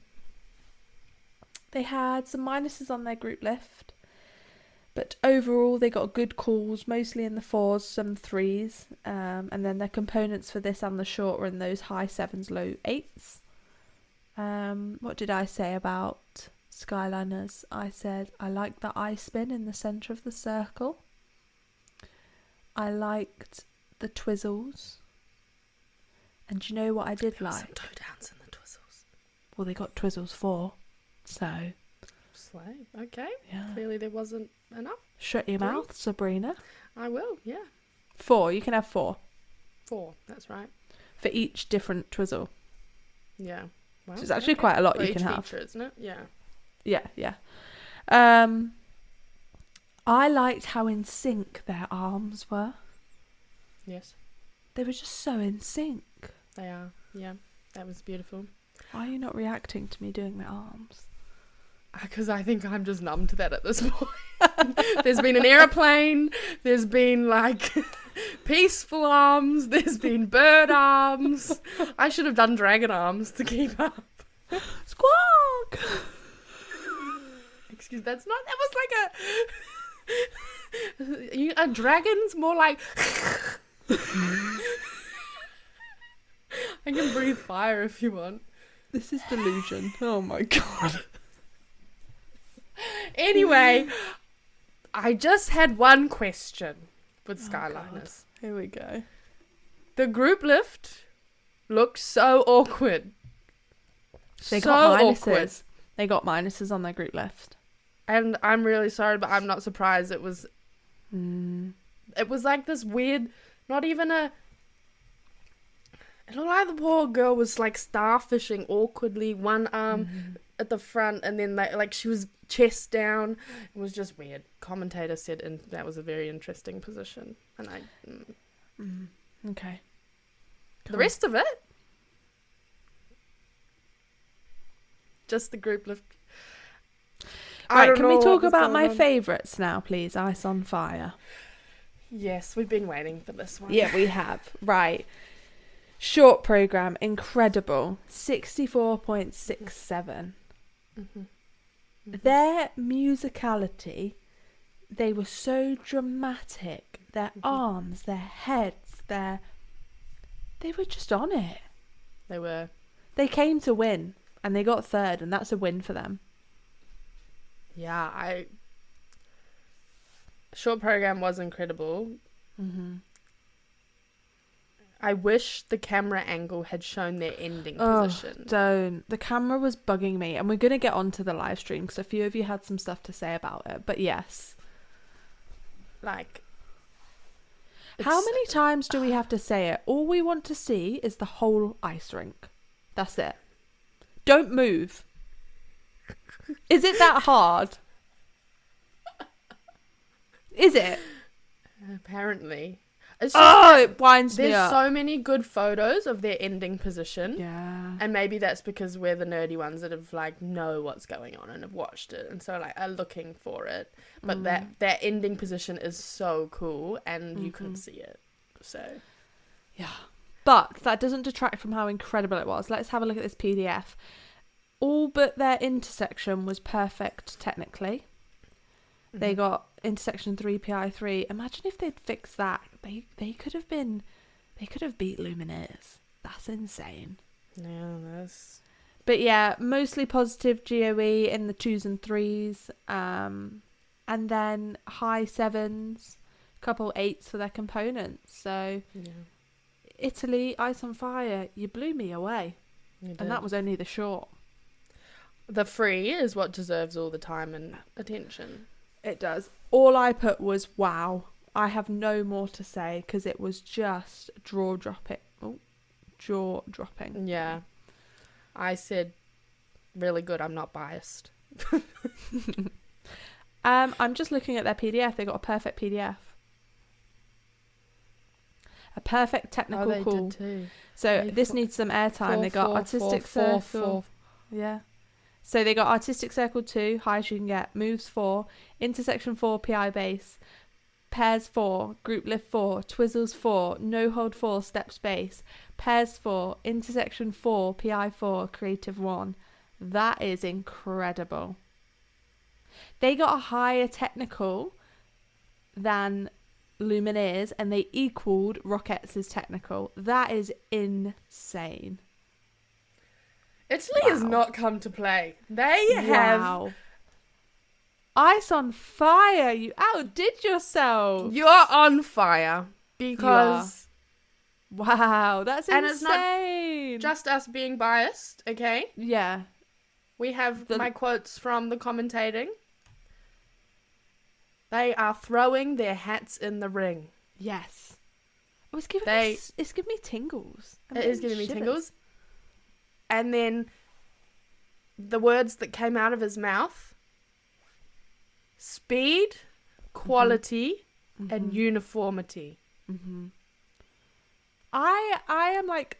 They had some minuses on their group lift, but overall they got good calls, mostly in the 4s, some 3s, and then their components for this and the short were in those high 7s, low 8s. What did I say about Skyliners? I said I liked the eye spin in the centre of the circle. I liked the twizzles. And do you know what I did like? Some toe downs in the twizzles. Well, they got twizzles 4, so... Slay. Okay. Yeah. Clearly there wasn't enough. Shut your mouth, Sabrina. I will, yeah. 4, you can have 4. 4, that's right. For each different twizzle. Yeah. Well, Which is actually quite a lot you can have. Feature, isn't it? Yeah. Yeah. I liked how in sync their arms were. Yes. They were just so in sync. They are, yeah. That was beautiful. Why are you not reacting to me doing my arms? Because I think I'm just numb to that at this point. There's been an aeroplane. There's been, like, peaceful arms. There's been bird arms. I should have done dragon arms to keep up. Squawk! Excuse me, that was like a dragon's more like... I can breathe fire if you want. This is delusion. Oh my god. Anyway, I just had one question with Skyliners. God. Here we go. The group lift looked so awkward. They so got minuses. Awkward. They got minuses on their group lift. And I'm really sorry, but I'm not surprised. It was like this weird, not even a... It looked like the poor girl was like starfishing awkwardly, one arm at the front, and then like she was chest down. It was just weird. Commentator said, and that was a very interesting position. And Okay. Cool. The rest of it, just the group lift. Right, can we talk about my favourites now, please? Ice on Fire. Yes, we've been waiting for this one. Yeah, we have. Right. Short programme, incredible. 64.67. Their musicality, they were so dramatic. Their arms, their heads, they were just on it. They were. They came to win, and they got third, and that's a win for them. Yeah, short program was incredible. I wish the camera angle had shown their ending position. Don't. The camera was bugging me, and we're going to get onto the live stream because a few of you had some stuff to say about it. But yes. Like, how many times do we have to say it? All we want to see is the whole ice rink. That's it. Don't move. Is it that hard? Is it? Apparently. It's just it winds me there's up. so many good photos of their ending position. Yeah. And maybe that's because we're the nerdy ones that have like know what's going on and have watched it and so like are looking for it. But that ending position is so cool and you couldn't see it. So yeah. But that doesn't detract from how incredible it was. Let's have a look at this PDF. All but their intersection was perfect technically. They got intersection 3 PI3. Imagine if they'd fixed that. They could have beat Lumineers. That's insane. Yeah, that's... But yeah, mostly positive GOE in the 2s and 3s. And then high 7s, couple 8s for their components. So Yeah. Italy, ice on fire, you blew me away. You And that was only the short. The free is what deserves all the time and attention. It does. All I put was wow. I have no more to say because it was just jaw dropping. Yeah. I said really good. I'm not biased. I'm just looking at their PDF. They got a perfect PDF. A perfect technical they call. did too. So this needs some airtime. They got artistic circle. Yeah. So they got artistic circle 2, highest you can get, moves 4, intersection 4, PI base, pairs 4, group lift 4, twizzles 4, no hold 4, step space, pairs 4, intersection 4, PI 4, creative 1. That is incredible. They got a higher technical than Lumineers and they equaled Rockets' technical. That is insane. Italy has not come to play. They have... Ice on fire. You outdid yourself. You're on fire. Because... Wow, that's insane. And it's not just us being biased, okay? Yeah. We have my quotes from the commentating. They are throwing their hats in the ring. Yes. It's giving me tingles. It is giving me tingles. And then the words that came out of his mouth: speed, quality, and uniformity. Mm-hmm. I am like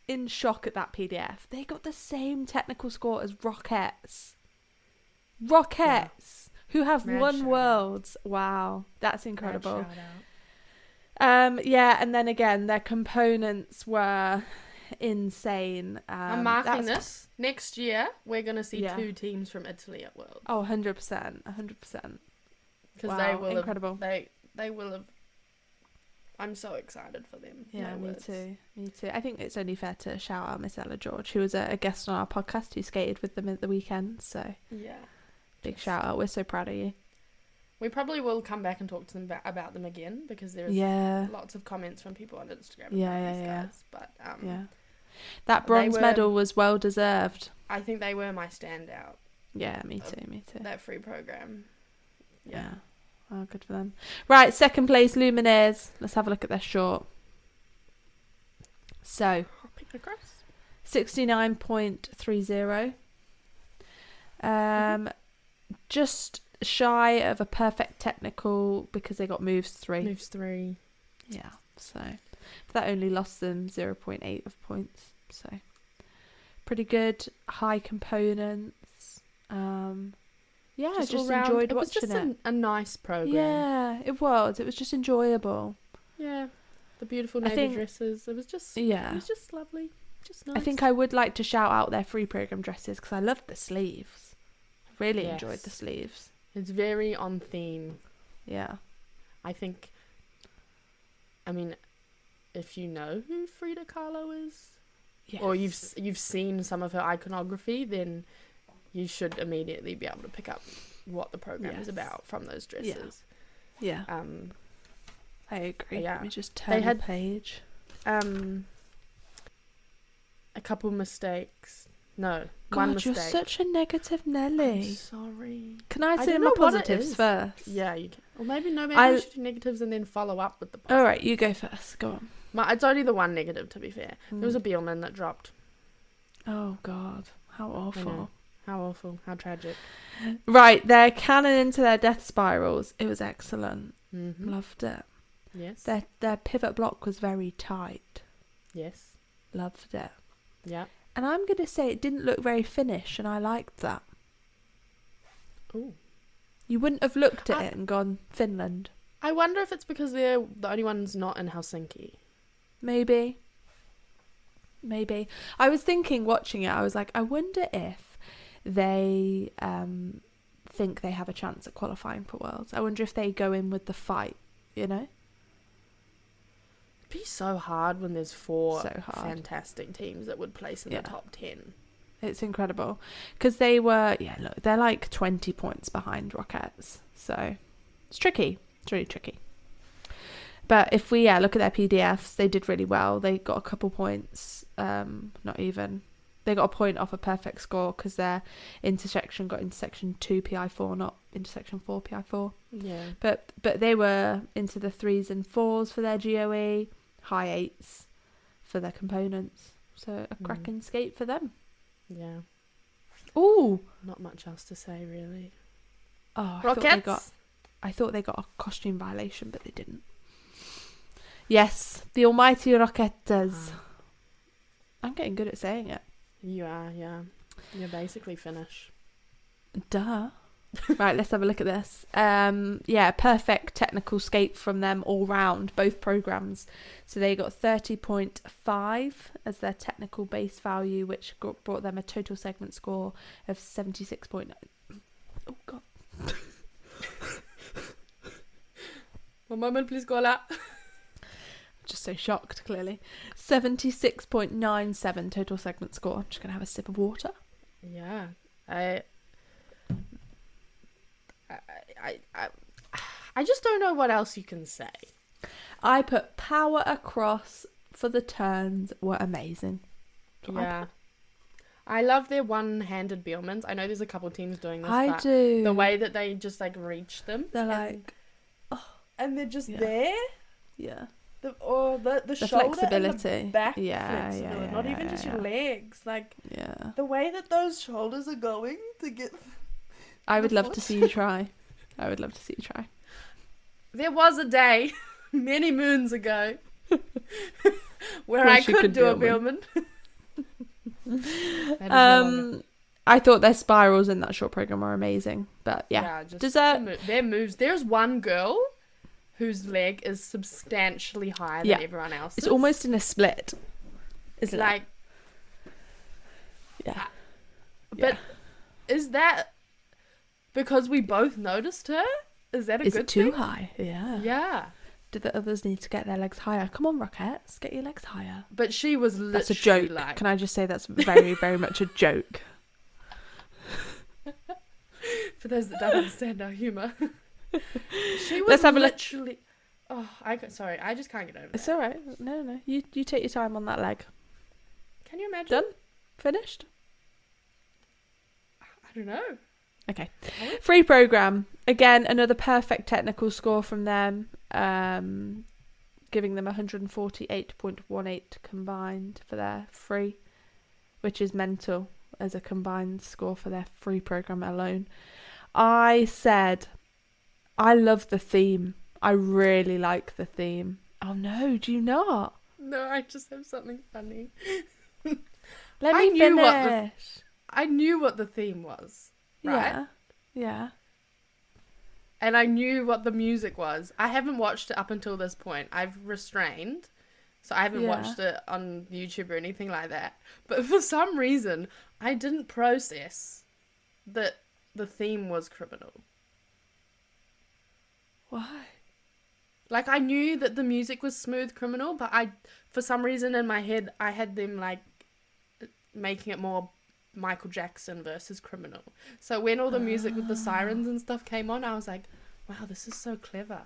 in shock at that PDF. They got the same technical score as Rockets. Who have won worlds. Wow, that's incredible. Yeah, and then again, their components were insane. I'm marking this. Next year, we're going to see 2 teams from Italy at Worlds. Oh, 100%. 100%. Because they will incredible. They will have... I'm so excited for them. Yeah, me too. I think it's only fair to shout out Miss Ella George, who was a guest on our podcast who skated with them at the weekend. So yeah, big shout out. We're so proud of you. We probably will come back and talk to them about them again because there's lots of comments from people on Instagram. Yeah. But that bronze medal was well deserved. I think they were my standout. Yeah, me too. That free program. Yeah. Oh, good for them. Right, second place, Lumineers. Let's have a look at their short. So, 69.30. Just shy of a perfect technical because they got moves 3. Moves 3. Yeah, so that only lost them 0.8 of points. So, pretty good. High components. Yeah, I just enjoyed watching it. Was just a nice program. Yeah, it was. It was just enjoyable. Yeah, the beautiful navy dresses. It was just lovely. Just nice. I think I would like to shout out their free program dresses because I loved the sleeves. Really enjoyed the sleeves. It's very on theme. Yeah. I think, I mean, if you know who Frida Kahlo is, or you've seen some of her iconography, then you should immediately be able to pick up what the program is about from those dresses. Yeah. I agree. Yeah. Let me just turn the page. A couple mistakes. No, God, one mistake. You're such a negative Nelly. I'm sorry. Can I say my positives first? Yeah, you can. Or maybe we should do negatives and then follow up with the positives. All right, you go first. Go on. It's only the one negative, to be fair. There was a Bielman that dropped. Oh, God. How awful. How awful. How tragic. Right, their cannon into their death spirals. It was excellent. Mm-hmm. Loved it. Yes. Their pivot block was very tight. Yes. Loved it. Yeah. And I'm going to say it didn't look very Finnish, and I liked that. Ooh. You wouldn't have looked at it and gone, Finland. I wonder if it's because they're the only ones not in Helsinki. Maybe. I was thinking, watching it, I was like, I wonder if they think they have a chance at qualifying for Worlds. I wonder if they go in with the fight, you know? It'd be so hard when there's 4 So hard. fantastic teams that would place in the top 10. It's incredible. Because they were, look, they're like 20 points behind Rockets. So it's tricky. It's really tricky. But if we look at their PDFs, they did really well. They got a couple points, not even. They got a point off a perfect score because their intersection got intersection 2 PI4, not intersection 4 PI4. Yeah. But they were into the 3s and 4s for their GOE, high 8s for their components. So a cracking skate for them. Yeah. Ooh. Not much else to say, really. Oh, Rockets. I thought they got a costume violation, but they didn't. Yes, the almighty Rocketas. I'm getting good at saying it. You are, yeah. You're basically Finnish. Duh. Right, let's have a look at this. Perfect technical skate from them all round, both programs. So they got 30.5 as their technical base value, which brought them a total segment score of 76.9. Oh, God. One moment, please, Gola. Just so shocked, clearly. 76.97 total segment score. I'm just going to have a sip of water. Yeah. I just don't know what else you can say. I put power across for the turns were amazing. Yeah. I love their one-handed Beelmans. I know there's a couple teams doing this. I do. The way that they just like reach them. They're like... And they're just there. Yeah. The shoulder flexibility. and the back Yeah. Not even just your legs. Like, the way that those shoulders are going to get... I would love to see you try. There was a day, many moons ago, where I could do a Beelman. I thought their spirals in that short program were amazing. But just their moves. There's one girl whose leg is substantially higher than everyone else's. It's almost in a split. It's like... Yeah. But is that because we both noticed her? Is that a good thing? Is it too high? Yeah. Yeah. Do the others need to get their legs higher? Come on, Rockets, get your legs higher. But she was literally That's a joke. Like... Can I just say that's very, very much a joke? For those that don't understand our humour. She was Let's have literally... Oh, sorry, I just can't get over it. It's alright. No. You take your time on that leg. Can you imagine? Done? Finished? I don't know. Okay. Free program. Again, another perfect technical score from them. Giving them 148.18 combined for their free, which is mental as a combined score for their free program alone. I said, I love the theme. I really like the theme. Oh no, do you not? No, I just have something funny. Let me finish. I knew what the theme was. Right? Yeah. And I knew what the music was. I haven't watched it up until this point. I've restrained. So I haven't watched it on YouTube or anything like that. But for some reason, I didn't process that the theme was criminal. Why? Like, I knew that the music was Smooth Criminal, but for some reason in my head, I had them, like, making it more Michael Jackson versus Criminal. So when all the music with the sirens and stuff came on, I was like, wow, this is so clever.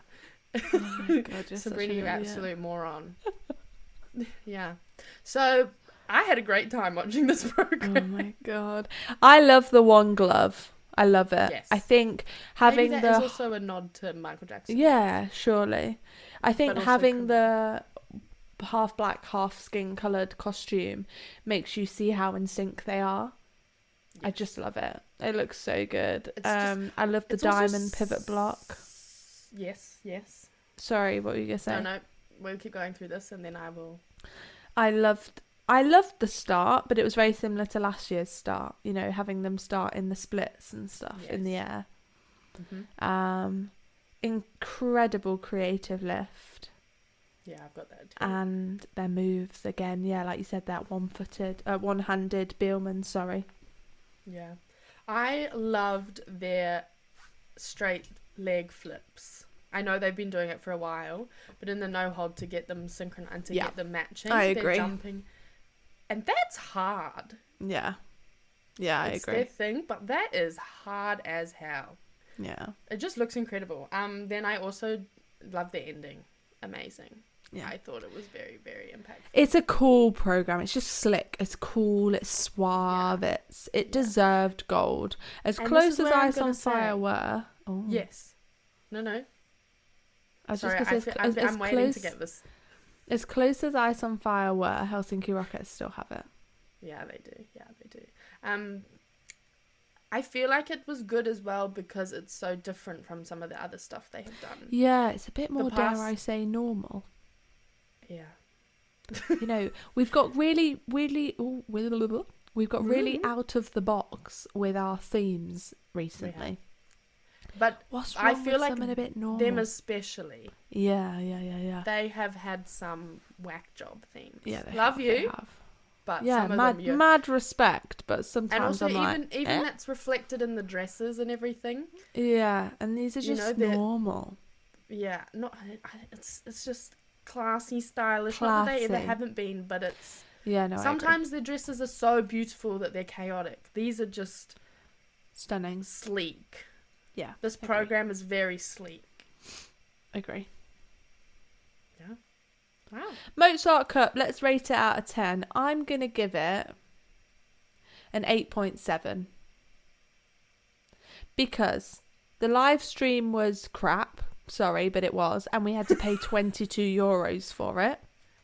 Oh my God, Sabrina, you absolute moron. Yeah. So I had a great time watching this program. Oh my God. I love the one glove. I love it. Yes. I think having maybe that is also a nod to Michael Jackson. Yeah, surely. I think having the half black, half skin coloured costume makes you see how in sync they are. Yes. I just love it. It looks so good. I love the diamond pivot block. Yes. Sorry, what were you going to say? No, we'll keep going through this and then I will... I loved the start, but it was very similar to last year's start, you know, having them start in the splits and stuff in the air. Mm-hmm. Incredible creative lift. Yeah, I've got that too. And their moves again, like you said, that one-handed Beelman, sorry. Yeah. I loved their straight leg flips. I know they've been doing it for a while, but in the no hold to get them synchronized, to get them matching, I they're agree. jumping, and that's hard. Yeah, I It's agree. their thing, but that is hard as hell. Yeah, It just looks incredible. Then I also love the ending. Amazing. yeah. I thought it was very, very impactful. It's a cool program. It's just slick. It's cool. It's suave. It deserved gold. As And close this is as where I'm Ice on gonna Fire say- were. Oh. Yes. No. I was Sorry, just gonna say, I'm waiting to get this. as close as Ice on Fire were, Helsinki Rockets still have it. Yeah, they do. I feel like it was good as well because it's so different from some of the other stuff they have done. Yeah, it's a bit more, past- dare I say, normal. Yeah. You know, we've got really out of the box with our themes recently. But What's I wrong feel with like something a bit normal? them especially, Yeah. they have had some whack job themes. Yeah, they Love have, you, they have. but Yeah, some of mad, them, you're... mad respect, but sometimes And also, I'm even that's reflected in the dresses and everything. yeah, and these are You just know, normal. Yeah, it's just classy, stylish. Not that they ever Classy. haven't been, but it's... Yeah, no, Sometimes their dresses are so beautiful that they're chaotic. These are just stunning. sleek. Yeah, This agree. program is very sleek. Agree. Yeah. Wow. Mozart Cup, let's rate it out of 10. I'm going to give it an 8.7. Because the live stream was crap. Sorry, but it was. And we had to pay €22 for it.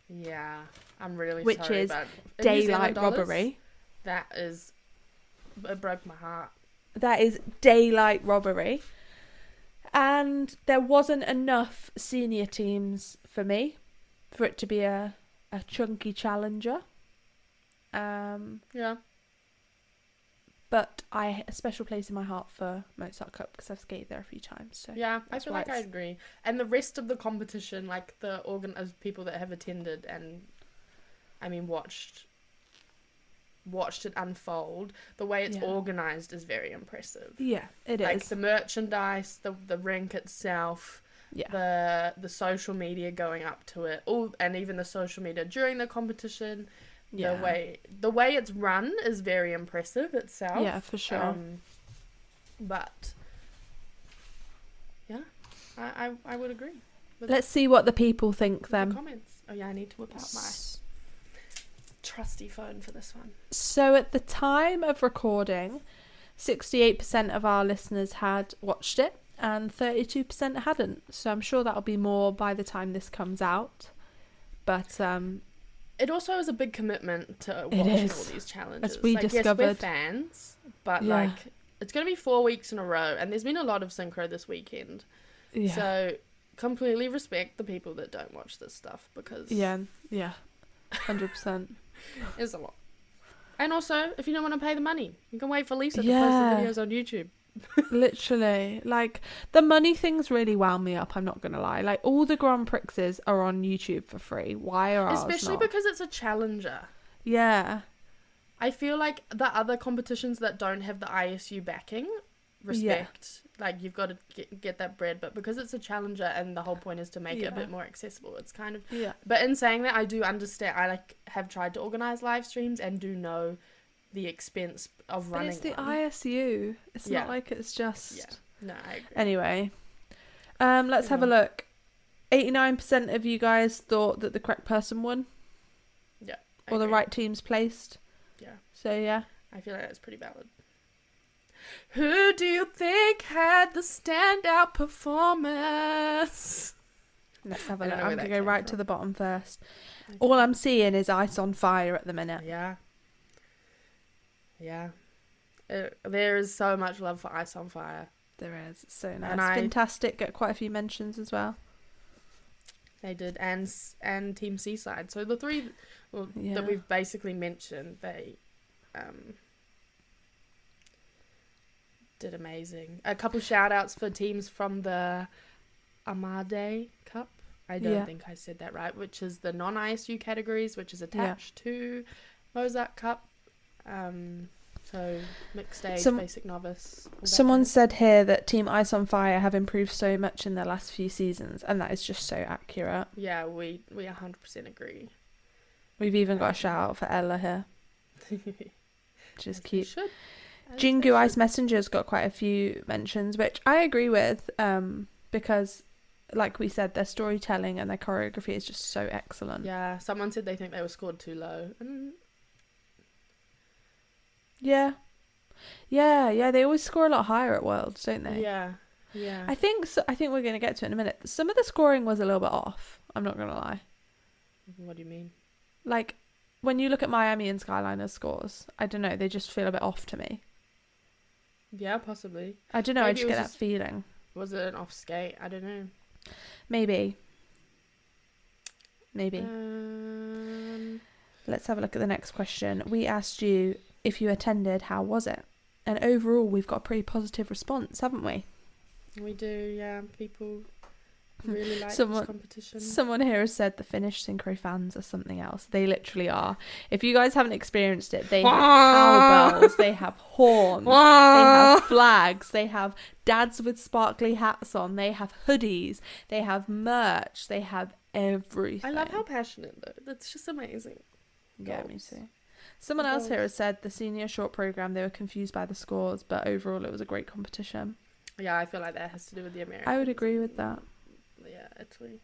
Yeah, I'm really Which sorry, is but in New Zealand daylight dollars, robbery. That is... It broke my heart. That is daylight robbery. And there wasn't enough senior teams for me for it to be a chunky challenger. Yeah. But I have a special place in my heart for Mozart Cup because I've skated there a few times. So Yeah, I that's feel why like I it's- agree. And the rest of the competition, like the people that have attended and, I mean, watched it unfold, the way it's organised is very impressive. Yeah, it is. Like the merchandise, the rink itself, Yeah. the social media going up to it, and even the social media during the competition. Yeah. The way it's run is very impressive itself. Yeah, for sure. But yeah, I would agree. Let's see what the people think The then. comments. Oh yeah, I need to whip out my trusty phone for this one. So at the time of recording, 68% of our listeners had watched it and 32% hadn't. So I'm sure that'll be more by the time this comes out. But it also is a big commitment to It watching is. all these challenges. As we Yes, we're discovered. fans, but Yeah. like it's going to be 4 weeks in a row, and there's been a lot of synchro this weekend. yeah. So completely respect the people that don't watch this stuff because Yeah, 100%. it's a lot. And also, if you don't want to pay the money, you can wait for Lisa to Yeah. post the videos on YouTube. Literally, like the money things really wound me up. I'm not gonna lie. Like all the Grand Prixes are on YouTube for free. Why are ours Especially not? because it's a challenger. Yeah, I feel like the other competitions that don't have the ISU backing, respect. Like you've got to get that bread, but because it's a challenger and the whole point is to make it a bit more accessible, it's kind of. yeah, But in saying that, I do understand. I have tried to organize live streams and do know the expense of but running. it's the one. ISU. It's Yeah. not like it's just. Yeah. No, I agree. Anyway, let's have a look. 89% of you guys thought that the correct person won, I or the agree. right teams placed. Yeah. So yeah. I feel like that's pretty valid. Who do you think had the standout performance? Let's have a I don't look. know I'm where gonna that go came right to from. the bottom first. Okay. All I'm seeing is Ice on Fire at the minute. Yeah. Yeah. There is so much love for Ice on Fire. There is. It's so nice. And I- Fantastic. Get quite a few mentions as well. They did, and Team Seaside. So the three Yeah. that we've basically mentioned, they did amazing. A couple shout outs for teams from the Amade Cup. I don't think I said that right, which is the non-ISU categories, which is attached to Mozart Cup. So So mixed stage, basic novice. Someone said here that Team Ice on Fire have improved so much in their last few seasons, and that is just so accurate. Yeah, we 100% agree. We've even got a shout out for Ella here. Which is cute. Jingu Ice Messenger's got quite a few mentions, which I agree with, because, like we said, their storytelling and their choreography is just so excellent. Yeah, someone said they think they were scored too low. Yeah, they always score a lot higher at Worlds, don't they? Yeah. I think we're going to get to it in a minute. Some of the scoring was a little bit off, I'm not going to lie. What do you mean? Like, when you look at Miami and Skyliner's scores, I don't know, they just feel a bit off to me. Yeah, possibly. I don't know, I just get that feeling. Was it an off skate? I don't know. Maybe. Let's have a look at the next question. We asked you, if you attended, how was it? And overall, we've got a pretty positive response, haven't we? We do, yeah. People really like this competition. Someone here has said the Finnish synchro fans are something else. They literally are. If you guys haven't experienced it, they have cowbells, they have horns, they have flags, they have dads with sparkly hats on, they have hoodies, they have merch, they have everything. I love how passionate though. That's just amazing. Yeah, me too. Someone else here has said the senior short program, they were confused by the scores, but overall it was a great competition. Yeah, I feel like that has to do with the Americans. I would agree with that. Yeah, Italy.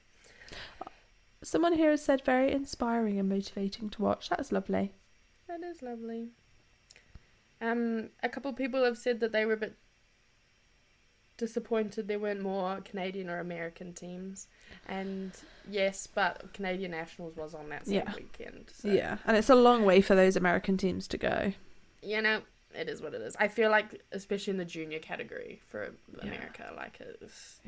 Someone here has said very inspiring and motivating to watch. That's lovely. That is lovely. A couple of people have said that they were a bit disappointed there weren't more Canadian or American teams, and yes, but Canadian Nationals was on that same weekend. So. Yeah, and it's a long way for those American teams to go. You know, it is what it is. I feel like, especially in the junior category for America, like it's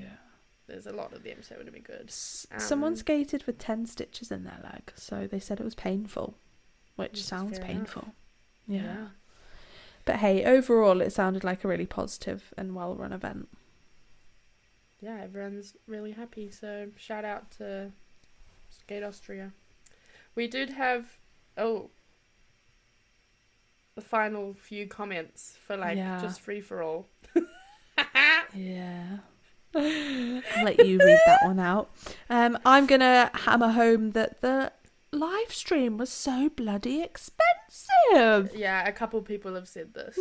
there's a lot of them, so it would be good. Someone skated with 10 stitches in their leg, so they said it was painful, which sounds painful. Yeah. But hey, overall, it sounded like a really positive and well-run event. Yeah, everyone's really happy, so shout out to Skate Austria. We did have, the final few comments for just free for all. Yeah. I'll let you read that one out. I'm going to hammer home that the live stream was so bloody expensive. Yeah, a couple people have said this.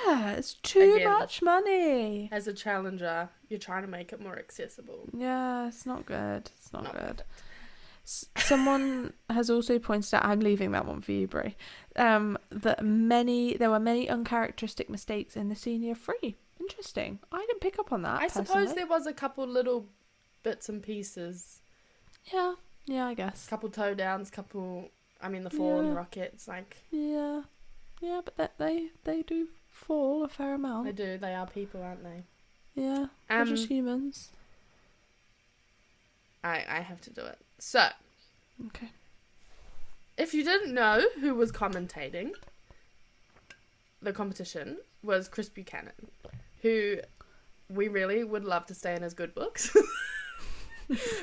Yeah, it's too much money. As a challenger, you're trying to make it more accessible. Yeah, it's not good. It's not good. Someone has also pointed out, I'm leaving that one for you, Brie, that there were many uncharacteristic mistakes in the senior free. Interesting. I didn't pick up on that. I suppose there was a couple little bits and pieces. Yeah, I guess. Couple toe downs, the fall and the rockets, like. Yeah, but they do fall a fair amount. They do. They are people, aren't they? Yeah, they're just humans. I have to do it. So. Okay. If you didn't know who was commentating, the competition was Chris Buchanan, who we really would love to stay in his good books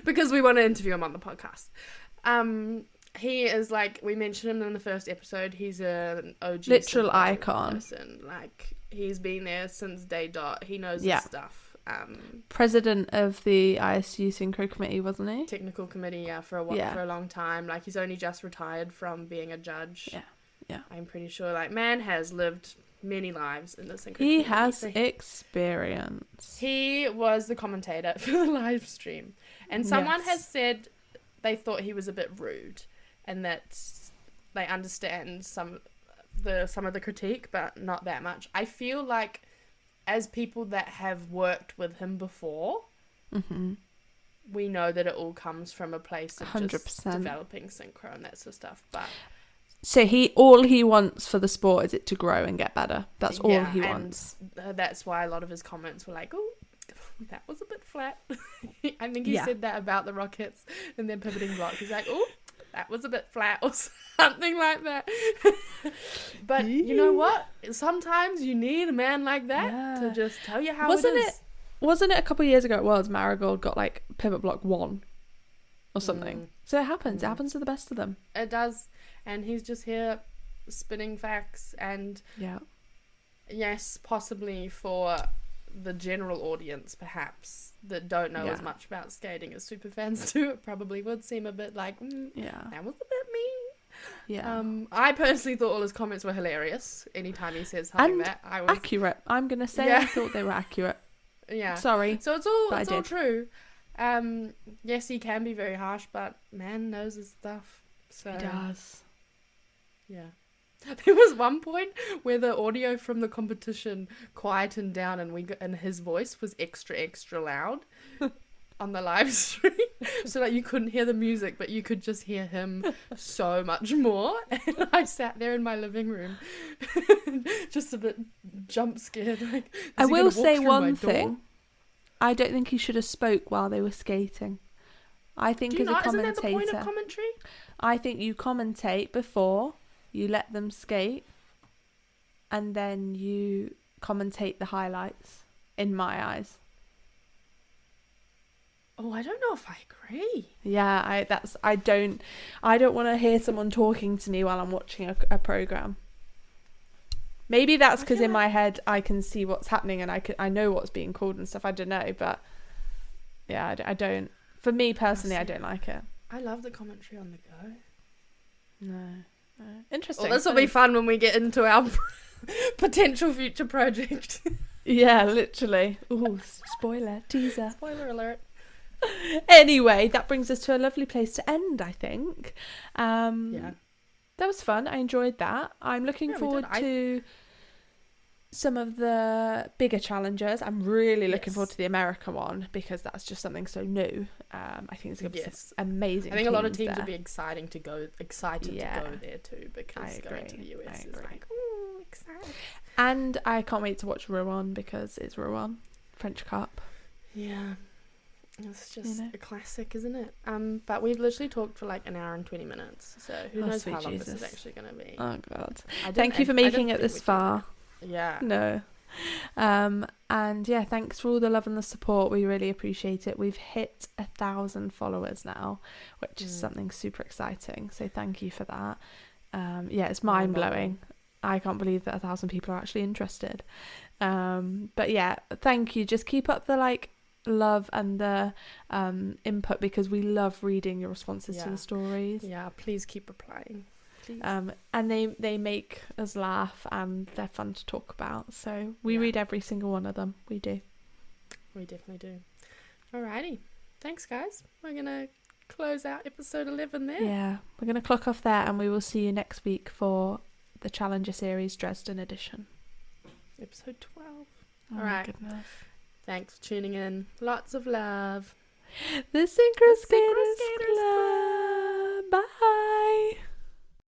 because we want to interview him on the podcast. He is, like, we mentioned him in the first episode, he's an OG literal icon person. Like, he's been there since day dot. He knows his stuff. President of the ISU Synchro committee, wasn't he? Technical committee, for a long time. Like, he's only just retired from being a judge. Yeah. I'm pretty sure, like, man has lived many lives in the synchro community. He has experience. He was the commentator for the live stream, and someone has said they thought he was a bit rude, and that they understand some of the critique, but not that much. I feel like, as people that have worked with him before, we know that it all comes from a place of 100%. Just developing synchro and that sort of stuff. But so all he wants for the sport is it to grow and get better. That's all he wants. That's why a lot of his comments were like, "Oh, that was a bit flat." I think he said that about the rockets and their pivoting block. He's like, "Oh, that was a bit flat," or something like that. But you know what? Sometimes you need a man like that to just tell you how it is. Wasn't it a couple of years ago at Worlds, Marigold got like pivot block 1 or something? So it happens. It happens to the best of them. It does. And he's just here spitting facts, and yes, possibly for the general audience, perhaps, that don't know as much about skating as super fans do, it probably would seem a bit like, that was a bit mean. Yeah. I personally thought all his comments were hilarious. Anytime he says something And that I was accurate. I'm gonna say I thought they were accurate. Yeah. Sorry. So it's all true. Yes, he can be very harsh, but man knows his stuff. So He does. Yeah. There was one point where the audio from the competition quietened down, and his voice was extra loud on the live stream, so that you couldn't hear the music, but you could just hear him so much more. And I sat there in my living room, just a bit jump scared. Like, I will say one thing. I don't think he should have spoke while they were skating. I think as a commentator, isn't that the point of commentary? I think you commentate before. You let them skate, and then you commentate the highlights, in my eyes. Oh, I don't know if I agree. Yeah, I don't want to hear someone talking to me while I'm watching a program. Maybe that's because in my head I can see what's happening and I know what's being called and stuff. I don't know, but yeah, I don't. For me personally, I don't like it. I love the commentary on the go. No. Interesting. Well, this will be fun when we get into our potential future project. Yeah, literally. Ooh, spoiler, teaser. Spoiler alert. Anyway, that brings us to a lovely place to end, I think. Yeah. That was fun. I enjoyed that. I'm looking forward to some of the bigger challenges. I'm really looking forward to the America one because that's just something so new. I think it's going to be some amazing. I think a lot of teams would be excited to go there too, because going to the US is like, ooh, exciting. And I can't wait to watch Rouen because it's Rouen, French Cup. Yeah. It's just a classic, isn't it? But we've literally talked for like an hour and 20 minutes, so who knows how long this is actually going to be. Oh God. Thank you for making it this far. Yeah. No. And yeah, thanks for all the love and the support. We really appreciate it. We've hit 1,000 followers now, which is something super exciting. So thank you for that. Yeah, it's mind blowing. I can't believe that 1,000 people are actually interested. But yeah, thank you. Just keep up the love and the input because we love reading your responses to the stories. Yeah, please keep replying. Please. And they make us laugh and they're fun to talk about. So we read every single one of them. We do. We definitely do. Alrighty. Thanks, guys. We're going to close out episode 11 there. Yeah, we're going to clock off there and we will see you next week for the Challenger Series Dresden edition. Episode 12. Oh, all right. My goodness. Thanks for tuning in. Lots of love. The Synchro Skaters Club. Bye.